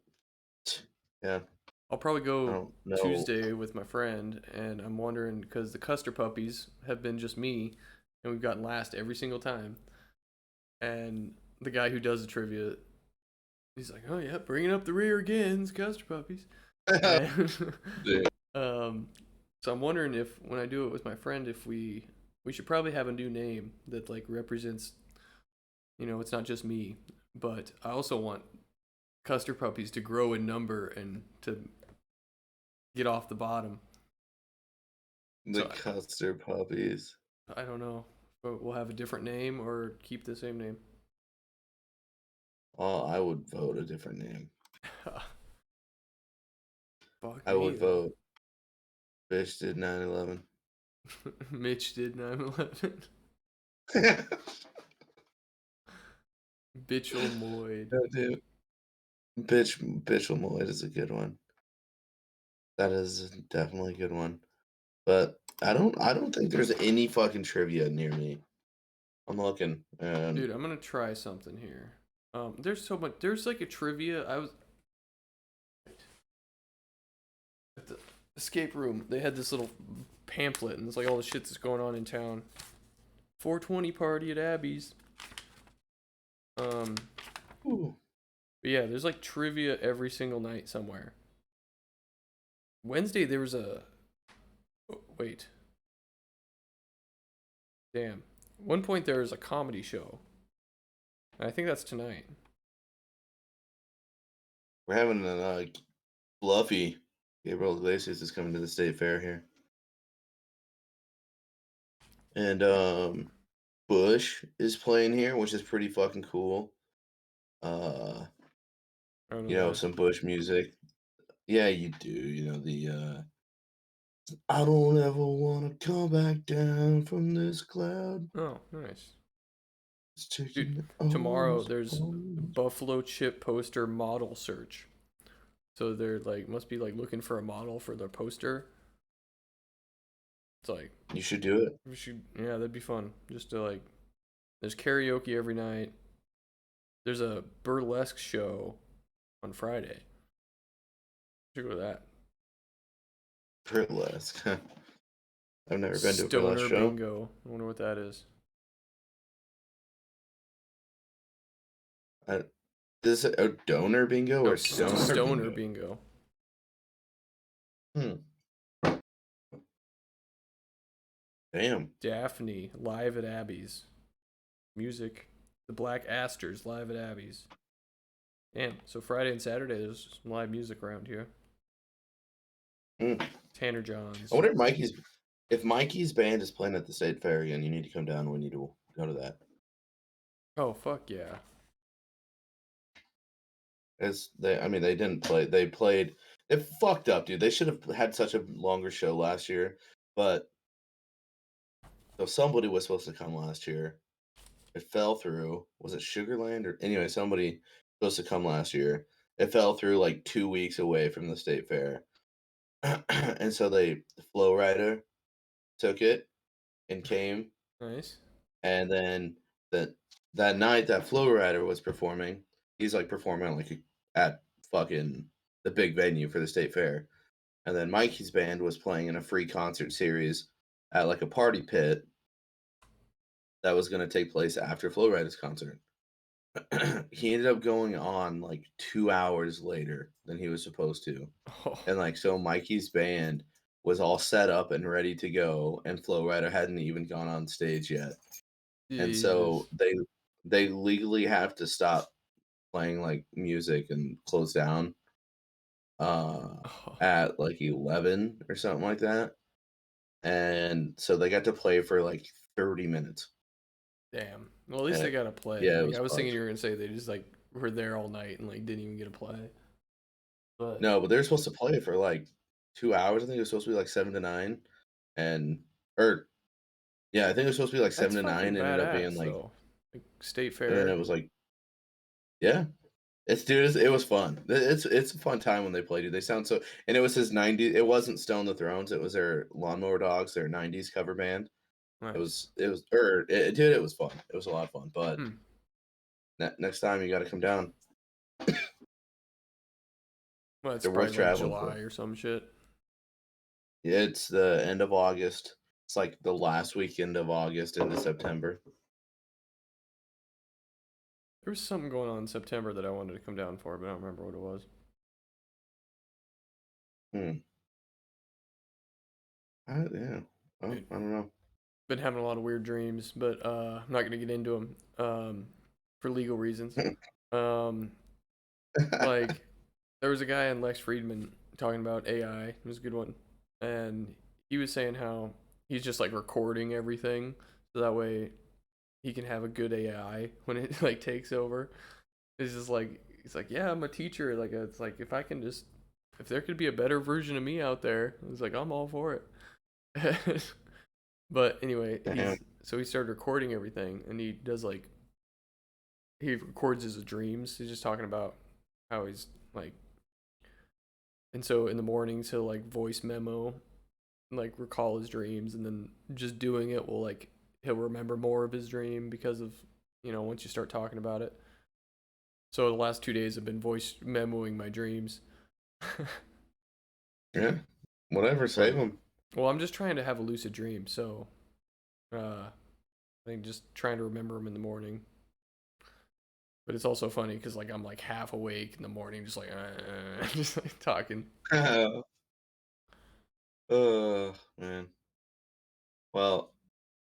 Yeah, I'll probably I go don't know. Tuesday with my friend, and I'm wondering because the Custer puppies have been just me, and we've gotten last every single time. And the guy who does the trivia, he's like, "Oh yeah, bringing up the rear again, it's Custer puppies." And Dude, so I'm wondering if when I do it with my friend, if we should probably have a new name that like represents, it's not just me, but I also want Custer puppies to grow in number and to get off the bottom. the So Custer puppies. I don't know, but we'll have a different name or keep the same name. Oh, I would vote a different name. Fuck I me would then. vote Fish did 9/11. Mitch did 9/11. No, Bitchel Moyd. dude. Bitchel Lloyd is a good one. That is definitely a good one. But I don't think there's any fucking trivia near me. I'm looking and Dude, I'm gonna try something here. There's so much. There's like a trivia. I was at the escape room. They had this little pamphlet, and it's like all the shit that's going on in town. 420 party at Abby's. Um, ooh, but yeah, there's like trivia every single night somewhere. Wednesday there was a. Oh, wait. Damn. One point there was a comedy show. I think that's tonight. we're having a Fluffy. Gabriel Iglesias is coming to the state fair here. And Bush is playing here, which is pretty fucking cool. I don't know Some Bush music. Yeah, you do. The I don't ever wanna come back down from this cloud. Oh, nice. It's Dude, taking tomorrow almost there's all. Buffalo Chip poster model search. So they're like must be like looking for a model for their poster. It's like You should do it. we should yeah, that'd be fun. Just to like there's karaoke every night. There's a burlesque show on Friday. Should go to that. Burlesque. I've never been to a burlesque Stoner show. bingo. I wonder what that is. This a donor bingo No, or stoner stoner bingo? bingo. Damn. Daphne live at Abby's. Music. The Black Asters live at Abby's. Damn. So Friday and Saturday there's some live music around here. Hmm. Tanner Johns. I wonder if Mikey's band is playing at the state fair again. You need to come down. We need to go to that. Oh fuck yeah. They didn't play. They played. It fucked up, dude. They should have had such a longer show last year. But so somebody was supposed to come last year. It fell through. Was it Sugarland or anyway? Somebody supposed to come last year. It fell through like 2 weeks away from the state fair. And so the flow rider took it and came. Nice. And then that night that flow rider was performing, he's like performing like at fucking the big venue for the state fair. And then Mikey's band was playing in a free concert series at like a party pit that was going to take place after Flow Rider's concert. He ended up going on like 2 hours later than he was supposed to. Oh, And like, so Mikey's band was all set up and ready to go, and Flow Rider hadn't even gone on stage yet. And so Jesus. they legally have to stop playing like music and close down Oh, at like 11 or something like that. And so they got to play for like 30 minutes. damn. Well, at least And they got to play. yeah, it Like was I was thinking fucked. you were gonna say they just like were there all night and like didn't even get to play. But No, but they're supposed to play for like 2 hours. I think it was supposed to be like 7 to 9. And or yeah, I think it was supposed to be like that's 7 to 9. fucking Ended up being badass like, though. Like state and then fair. it was like, yeah. It was fun. It's a fun time when they play, dude. They sound so, and it was his 90s. It wasn't Stone the Thrones. It was their Lawnmower Dogs, their 90s cover band. Nice. Dude, it was fun. It was a lot of fun. But Hmm. next time you got to come down. Well, it's They're worth probably like traveling July for. or some shit. It's the end of August. It's like the last weekend of August into September. There was something going on in September that I wanted to come down for, but I don't remember what it was. Hmm. Yeah. Oh, Dude, I don't know. been having a lot of weird dreams, but I'm not gonna get into them for legal reasons. Um, like there was a guy in Lex Friedman talking about AI. It was a good one, and he was saying how he's just like recording everything so that way he can have a good AI when it like takes over. It's just like he's like, yeah, I'm a teacher. Like it's like if there could be a better version of me out there, it's like I'm all for it. But anyway, Damn. he started recording everything, and he does like he records his dreams. He's just talking about how he's like, and so in the mornings he'll like voice memo, and, like recall his dreams, and then just doing it will like he'll remember more of his dream because of once you start talking about it. So the last 2 days I've been voice memoing my dreams. Yeah. Whatever. Save But them. well, I'm just trying to have a lucid dream, so I think just trying to remember them in the morning. But it's also funny because like I'm like half awake in the morning, just like just like talking. Man. Well,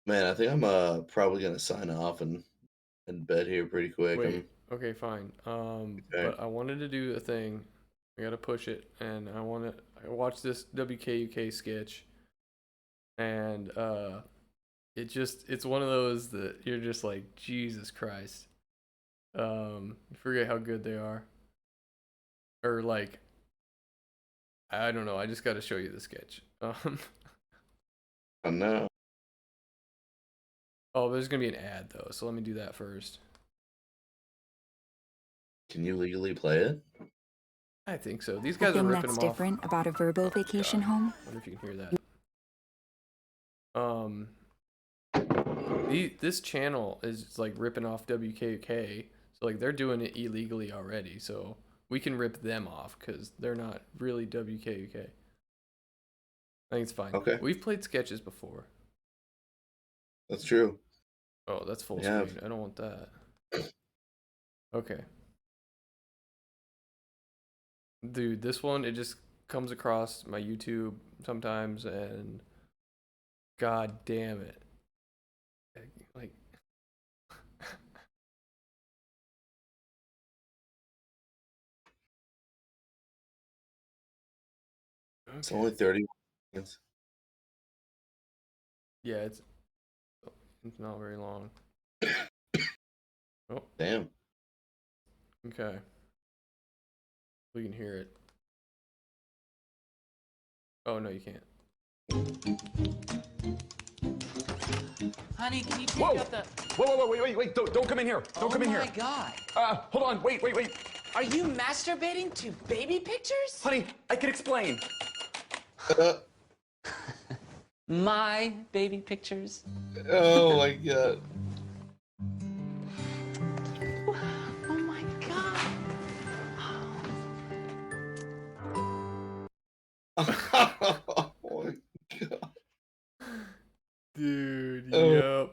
man, I think I'm probably gonna sign off and in bed here pretty quick. Wait, okay, fine. Okay. But I wanted to do a thing. I gotta push it, and I watched this WKUK sketch, and it's one of those that you're just like Jesus Christ. You forget how good they are, or like I don't know. I just got to show you the sketch. Oh no. Oh, there's gonna be an ad though, so let me do that first. Can you legally play it? I think so. These The guys are thing ripping that's them off. different about a verbal vacation God, home. wonder if you can hear that. This channel is like ripping off WKK, so like they're doing it illegally already. So we can rip them off because they're not really WKUK. I think it's fine. Okay, We've played sketches before. that's true. Oh, that's full We screen. have. I don't want that. Okay. Dude, this one, it just comes across my YouTube sometimes, and god damn it. Like, It's okay. only 30 seconds. Yeah, it's not very long. Oh, Damn. okay. We can hear it. Oh, no, you can't. Honey, can you take Whoa! out the... Whoa, wait, don't come in here. Don't come in here. Oh, my God. Hold on, wait. Are you masturbating to baby pictures? Honey, I can explain. My baby pictures? Oh my god. Oh, my God. Oh my god. Dude, Oh.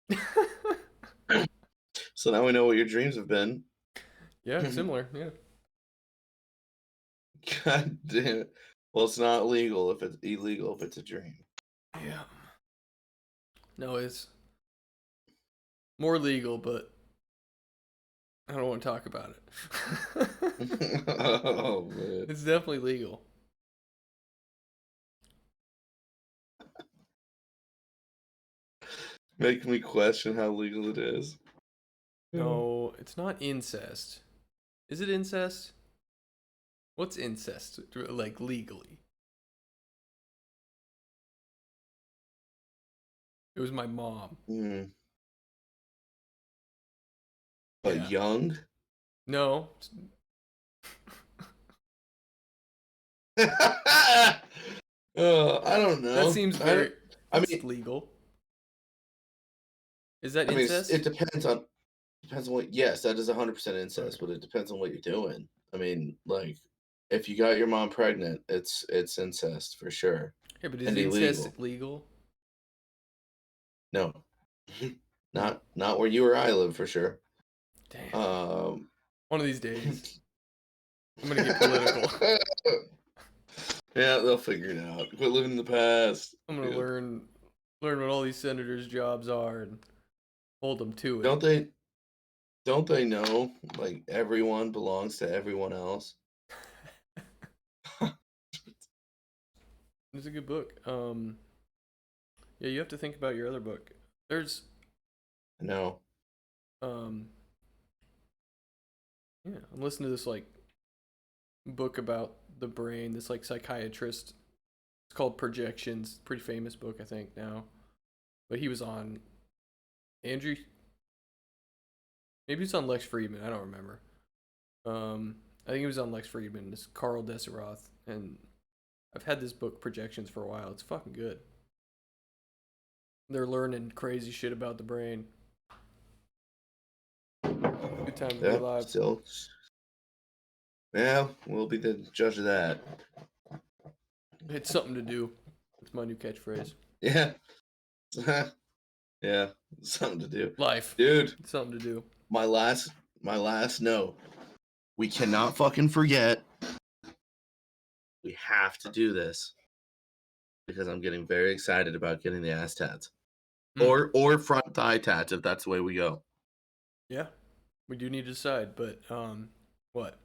yep. So now we know what your dreams have been. Yeah, similar. Yeah. God damn it. Well, it's not legal if it's illegal if it's a dream. Yeah. No, it's more legal, but I don't want to talk about it. Oh man. It's definitely legal. Make me question how legal it is. No, it's not incest. Is it incest? What's incest? Like legally? It was my mom. Hmm. But Yeah. young? No. I don't know. That seems very. I That's mean, legal. Is that I mean, incest? it depends on what. Yes, that is 100% incest, but it depends on what you're doing. I mean, like, if you got your mom pregnant, it's incest for sure. Yeah, but is And incest illegal. legal? No, not where you or I live for sure. Damn. One of these days, I'm gonna get political. Yeah, they'll figure it out. Quit living in the past. I'm gonna learn what all these senators' jobs are and hold them to it. Don't they know like everyone belongs to everyone else? It's a good book. Yeah, you have to think about your other book. There's No. Yeah, I'm listening to this like book about the brain. This like psychiatrist. It's called Projections. Pretty famous book, I think now. But he was on Andrew. Maybe it's on Lex Friedman. I don't remember. I think he was on Lex Friedman. This Carl Deseroth, and I've had this book Projections for a while. It's fucking good. They're learning crazy shit about the brain. Good time to be alive. Still. Yeah, we'll be the judge of that. It's something to do. It's my new catchphrase. Yeah. Yeah, something to do. Life. Dude. It's something to do. My last note. We cannot fucking forget. We have to do this. Because I'm getting very excited about getting the ass tats. Or front thigh tats if that's the way we go. Yeah. We do need to decide, but what?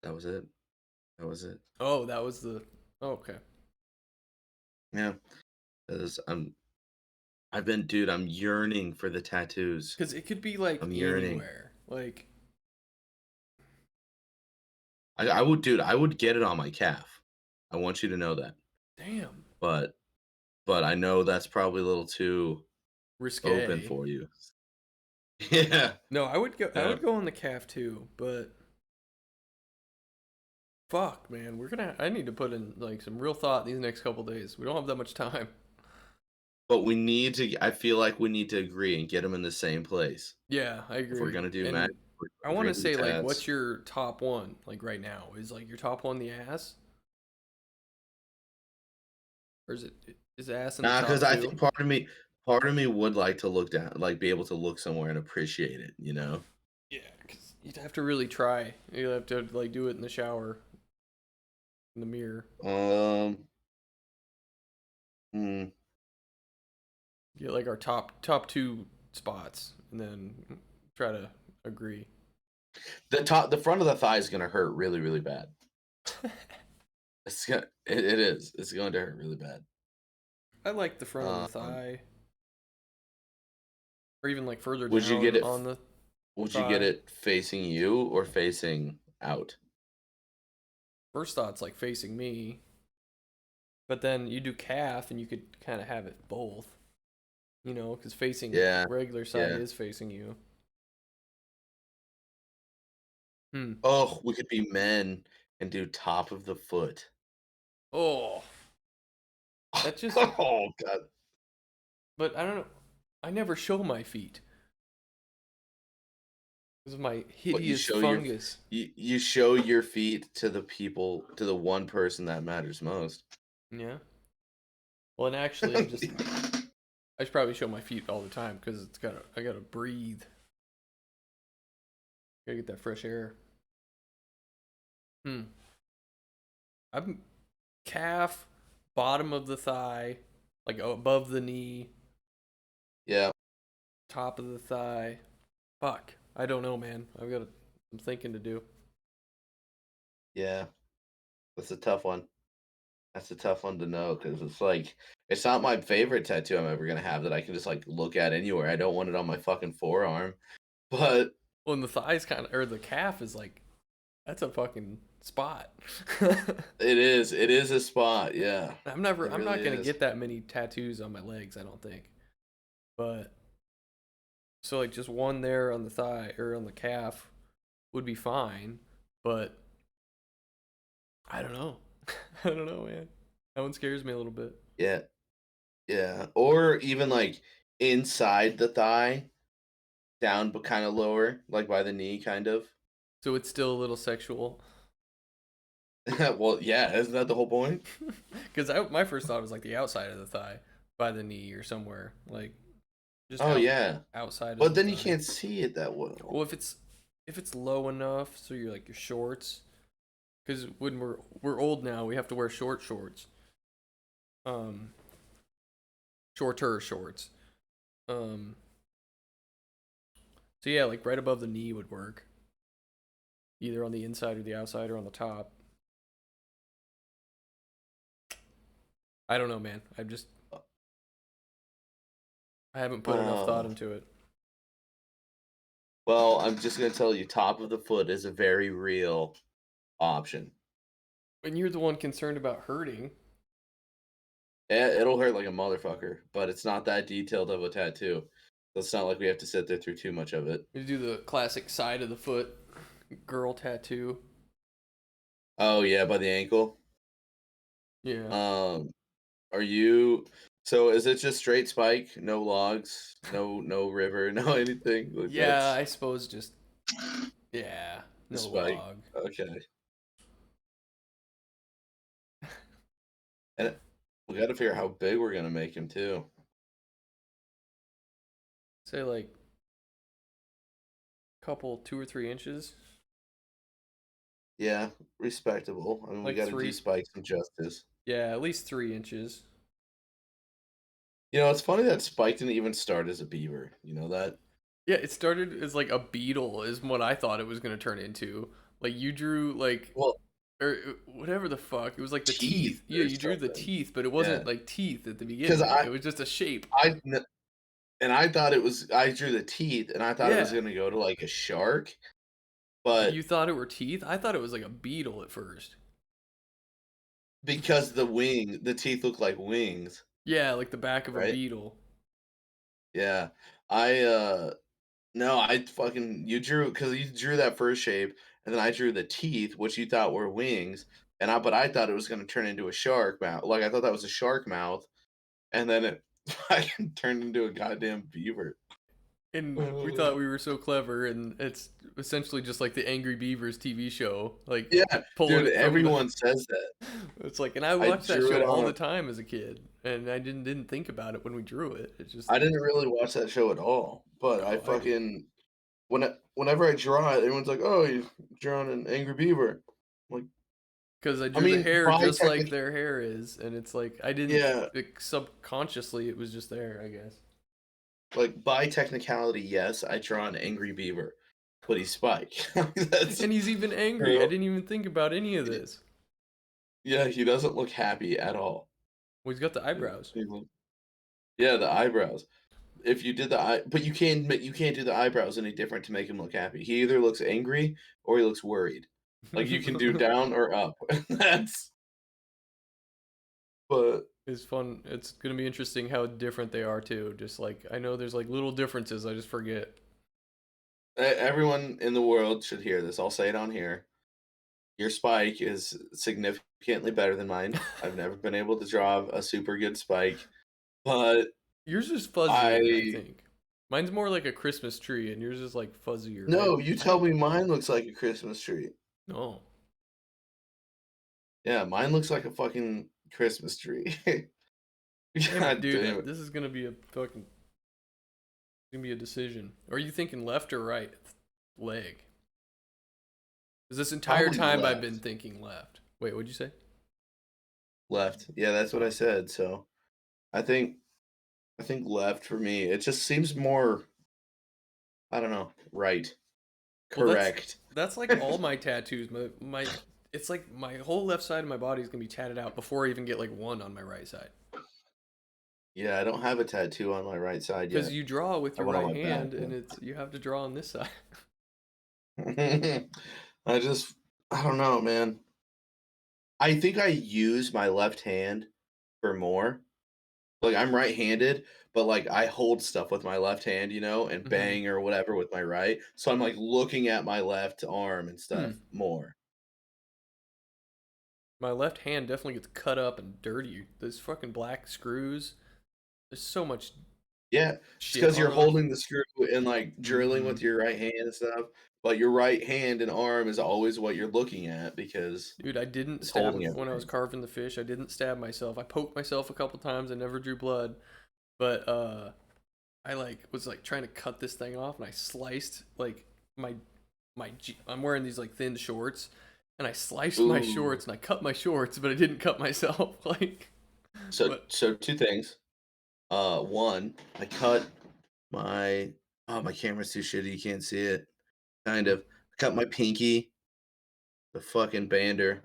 That was it. Oh, that was the okay. Yeah. Because I'm yearning for the tattoos. Because it could be like anywhere. Like I would get it on my calf. I want you to know that. Damn. But I know that's probably a little too risque. Open for you. Yeah. No, I would go on the calf too, but fuck, man, I need to put in like some real thought these next couple days. We don't have that much time. But I feel like we need to agree and get them in the same place. Yeah, I agree. If we're gonna do and match. I want to say like, what's your top one like right now? Is like your top one the ass, or is the ass in the top because I two? think part of me would like to look down, like be able to look somewhere and appreciate it. You know. Yeah, because you'd have to really try. You have to like do it in the shower, in the mirror. Get like our top two spots, and then try to agree. The front of the thigh is gonna hurt really, really bad. It is. It's going to hurt really bad. I like the front of the thigh, or even like further would down you get it, on the. Would thigh. you get it facing you or facing out? First thought's like facing me. But then you do calf, and you could kind of have it both. You know, because facing Yeah. regular side Yeah. is facing you. Hmm. Oh, we could be men and do top of the foot. Oh, that just. Oh God. But I don't know. I never show my feet. This is my But you hideous show fungus. you show your feet to the people, to the one person that matters most. Yeah. Well, and actually, I should probably show my feet all the time because I gotta breathe. Gotta get that fresh air. I'm calf, bottom of the thigh, like above the knee, Yeah. top of the thigh. Fuck. I don't know, man. I've got some thinking to do. Yeah. That's a tough one. That's a tough one to know because it's like it's not my favorite tattoo I'm ever gonna have that I can just like look at anywhere. I don't want it on my fucking forearm. But Well, and the thighs kind of, or the calf is like, that's a fucking spot. it is a spot, yeah. I'm It not really gonna is. get that many tattoos on my legs, I don't think. But so like just one there on the thigh or on the calf would be fine, but I don't know. I don't know, man. That one scares me a little bit. Yeah. Yeah. Or even like inside the thigh, down but kind of lower, like by the knee kind of. So it's still a little sexual. Well, yeah, isn't that the whole point? Because my first thought was like the outside of the thigh, by the knee or somewhere, like just Oh yeah. outside of But the then you thigh. can't see it that well. Well, if it's low enough, so you're like your shorts, because when we're old now, we have to wear shorts. Um, shorter shorts. Um, so yeah, like right above the knee would work. Either on the inside or the outside or on the top. I don't know, man. I haven't put enough thought Oh. into it. Well, I'm just gonna tell you, top of the foot is a very real option. And you're the one concerned about hurting. It'll hurt like a motherfucker, but it's not that detailed of a tattoo. So it's not like we have to sit there through too much of it. You do the classic side of the foot girl tattoo. Oh yeah, by the ankle. Yeah. Are you? So is it just straight spike, no logs, no river, no anything? Like Yeah, I suppose just yeah, the no spike. log. Okay. And we got to figure out how big we're gonna make him too. Say like couple 2 or 3 inches. Yeah, respectable. I mean, we Like got to do three. Spike some justice. Yeah, at least 3 inches. You know, it's funny that Spike didn't even start as a beaver. You know that? Yeah, it started as like a beetle is what I thought it was gonna turn into. Like you drew like Well, or whatever the fuck. It was like the teeth. teeth Yeah, or you drew the something. teeth, but it Yeah. wasn't like teeth at the Because beginning. It was just a shape. I thought it was. I drew the teeth, and I thought it was Yeah. gonna go to like a shark, but You thought it were teeth? I thought it was like a beetle at first. because the teeth look like wings, Yeah, like the back of a right? beetle. Yeah. I no, I fucking you drew because you drew that first shape, and then I drew the teeth, which you thought were wings, but I thought it was gonna turn into a shark mouth. Like I thought that was a shark mouth, and then it fucking turned into a goddamn beaver. And we thought we were so clever, and it's essentially just like the Angry Beavers TV show. Like, Yeah, pulling dude, it from everyone says that. It's like, and I watched that drew show it all on the a time as a kid, and I didn't think about it when we drew it. It just, I didn't really watch that show at all, but I oh, I did. fucking whenever I draw it, everyone's like, "Oh, you drawn an angry beaver." I'm like, Because I I drew the mean, hair by just like technic their hair is, and it's like I didn't yeah, subconsciously it was just there, I guess. like by technicality, yes, I draw an angry beaver, but he's Spike. That's And he's even angry. I true. didn't even think about any of this. Yeah, he doesn't look happy at all. Well, he's got the eyebrows. Yeah, the eyebrows. If you did the eye, but you can't do the eyebrows any different to make him look happy. He either looks angry or he looks worried. Like you can do down or up. That's But It's fun. It's gonna be interesting how different they are too. Just like I know there's like little differences. I just forget. everyone in the world should hear this. I'll say it on here. Your spike is significantly better than mine. I've never been able to draw a super good spike, but Yours is fuzzier, I I think. Mine's more like a Christmas tree, and yours is like fuzzier. no. You tell me mine looks like a Christmas tree. No. Yeah, mine looks like a fucking Christmas tree. Damn it, God dude. damn it. This is gonna be a fucking. Gonna be a decision. Or are you thinking left or right leg? Because this entire Probably time I've left. been thinking left. Wait, what'd you say? Left. Yeah, that's what I said. So I think left for me. It just seems more, I don't know, right. Well, Correct. that's like all my tattoos. My it's like my whole left side of my body is gonna be tatted out before I even get like one on my right side. Yeah, I don't have a tattoo on my right side Because yet. you draw with I your went on right my hand, back. and it's you have to draw on this side. I just, I don't know, man. I think I use my left hand for more. Like I'm right-handed, but like I hold stuff with my left hand, and Hmm. bang or whatever with my right. So I'm like looking at my left arm and stuff Hmm. more. My left hand definitely gets cut up and dirty. Those fucking black screws. There's so much Yeah, it's shit because you're on them. holding the screw and like drilling Hmm. with your right hand and stuff. But your right hand and arm is always what you're looking at because Dude, I didn't it's stab holding when I was everything. carving the fish. I didn't stab myself. I poked myself a couple times. I never drew blood, but I like was like trying to cut this thing off, and I sliced like my I'm wearing these like thin shorts, and I sliced my Ooh. shorts and I cut my shorts, but I didn't cut myself. Like, So but so two things. One, I cut my my camera's too shitty, you can't see it. Kind of. I cut my pinky, the fucking bander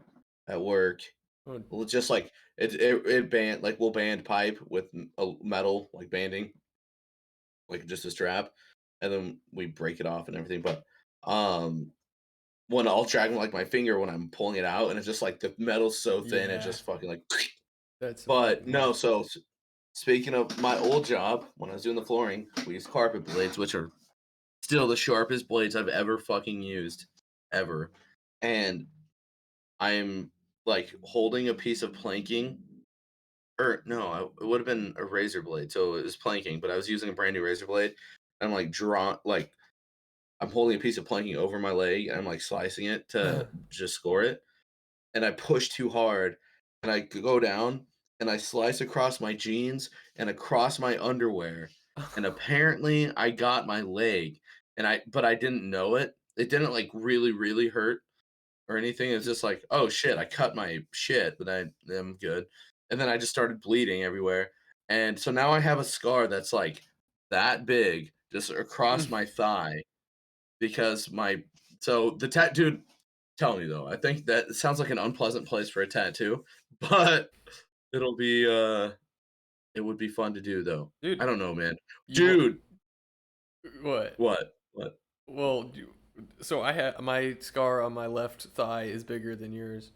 at work. oh, Well, just like it band like we'll band pipe with a metal like banding, like just a strap, and then we break it off and everything. But um when I'll drag like my finger when I'm pulling it out, and it's just like the metal's so thin, it yeah, just fucking like. that's the But fucking no, worst. so speaking of my old job, when I was doing the flooring, we used carpet blades, which are still the sharpest blades I've ever fucking used, ever. And I'm like holding a piece of planking, or no, it would have been a razor blade, so it was planking, but I was using a brand new razor blade. I'm like I'm holding a piece of planking over my leg, and I'm like slicing it to just score it, and I push too hard, and I go down, and I slice across my jeans and across my underwear, and apparently I got my leg, but I didn't know it. It didn't like really really hurt or anything. It's just like, oh shit, I cut my shit, but I am good. And then I just started bleeding everywhere, and so now I have a scar that's like that big just across my thigh because my so the tattoo. Tell me though, I think that it sounds like an unpleasant place for a tattoo, but it'll be it would be fun to do though. I Dude, don't know, man. you want Dude, what? what? What? Well, so I had my scar on my left thigh is bigger than yours.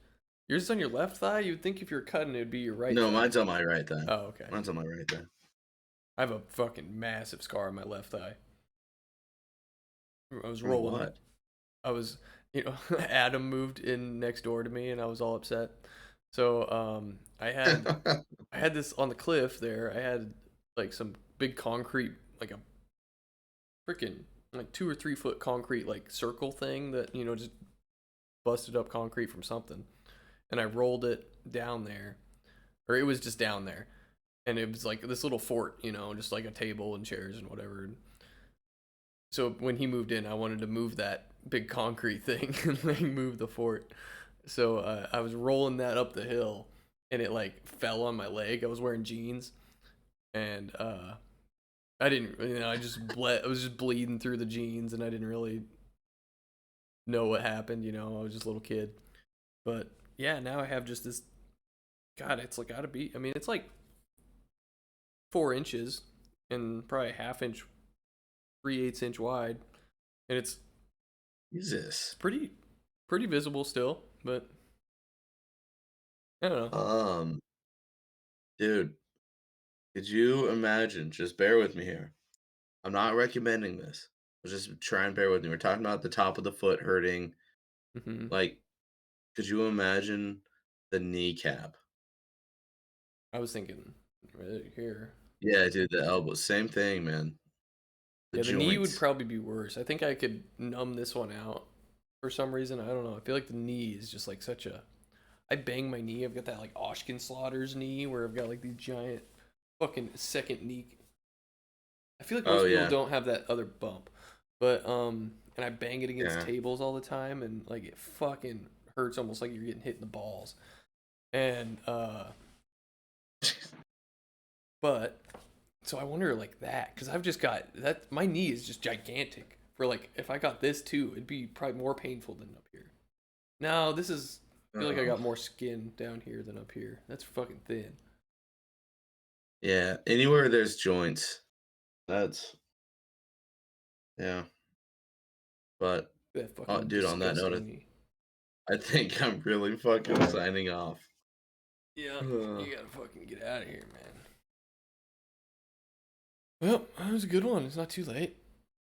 Yours is on your left thigh. You would think if you're cutting, it'd be your right No, thigh. mine's on my right thigh. Oh, okay. Mine's on my right thigh. I have a fucking massive scar on my left thigh. I was From rolling. what? I was, Adam moved in next door to me, and I was all upset. So, I had this on the cliff there. I had like some big concrete, like a freaking like 2 or 3 foot concrete like circle thing that just busted up concrete from something, and I rolled it down there, or it was just down there, and it was like this little fort, just like a table and chairs and whatever. So when he moved in, I wanted to move that big concrete thing and like move the fort. So I was rolling that up the hill, and it like fell on my leg. I was wearing jeans, and I didn't, I just bled. I was just bleeding through the jeans, and I didn't really know what happened. I was just a little kid. But yeah, now I have just this. God, it's like gotta be. I mean, it's like 4 inches and probably a half inch, 3/8 inch wide, and it's Jesus. pretty visible still. But I don't know. Um, Dude, could you imagine? Just bear with me here. I'm not recommending this. Just try and bear with me. We're talking about the top of the foot hurting. Hmm. Like, could you imagine the kneecap? I was thinking right here. Yeah, dude, the elbow. Same thing, man. The Yeah, the knee would joints. probably be worse. I think I could numb this one out for some reason. I don't know. I feel like the knee is just like such a. I bang my knee. I've got that like Oshkin Slaughter's knee where I've got like these giant fucking second knee. I feel like Oh most people yeah, don't have that other bump, but and I bang it against yeah. tables all the time, and like it fucking hurts almost like you're getting hit in the balls. And but so I wonder like that because I've just got that. My knee is just gigantic. For like if I got this too, it'd be probably more painful than up here. No, this is. I feel like I Oh, got more skin down here than up here. That's fucking thin. yeah. Anywhere there's joints, that's yeah. But That fucking dude, on that note, disgusting knee. I think I'm really fucking signing off. Yeah, Uh, you gotta fucking get out of here, man. Well, that was a good one. It's not too late.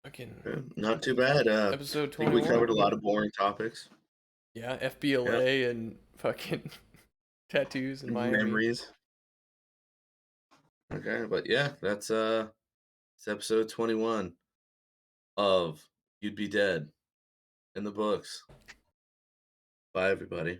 Fucking not too bad. episode I think we covered 21. a lot of boring topics. Yeah, Yeah, FBLA and fucking tattoos in Miami. memories. Okay, but yeah, that's it's episode 21 of You'd Be Dead in the books. Bye, everybody.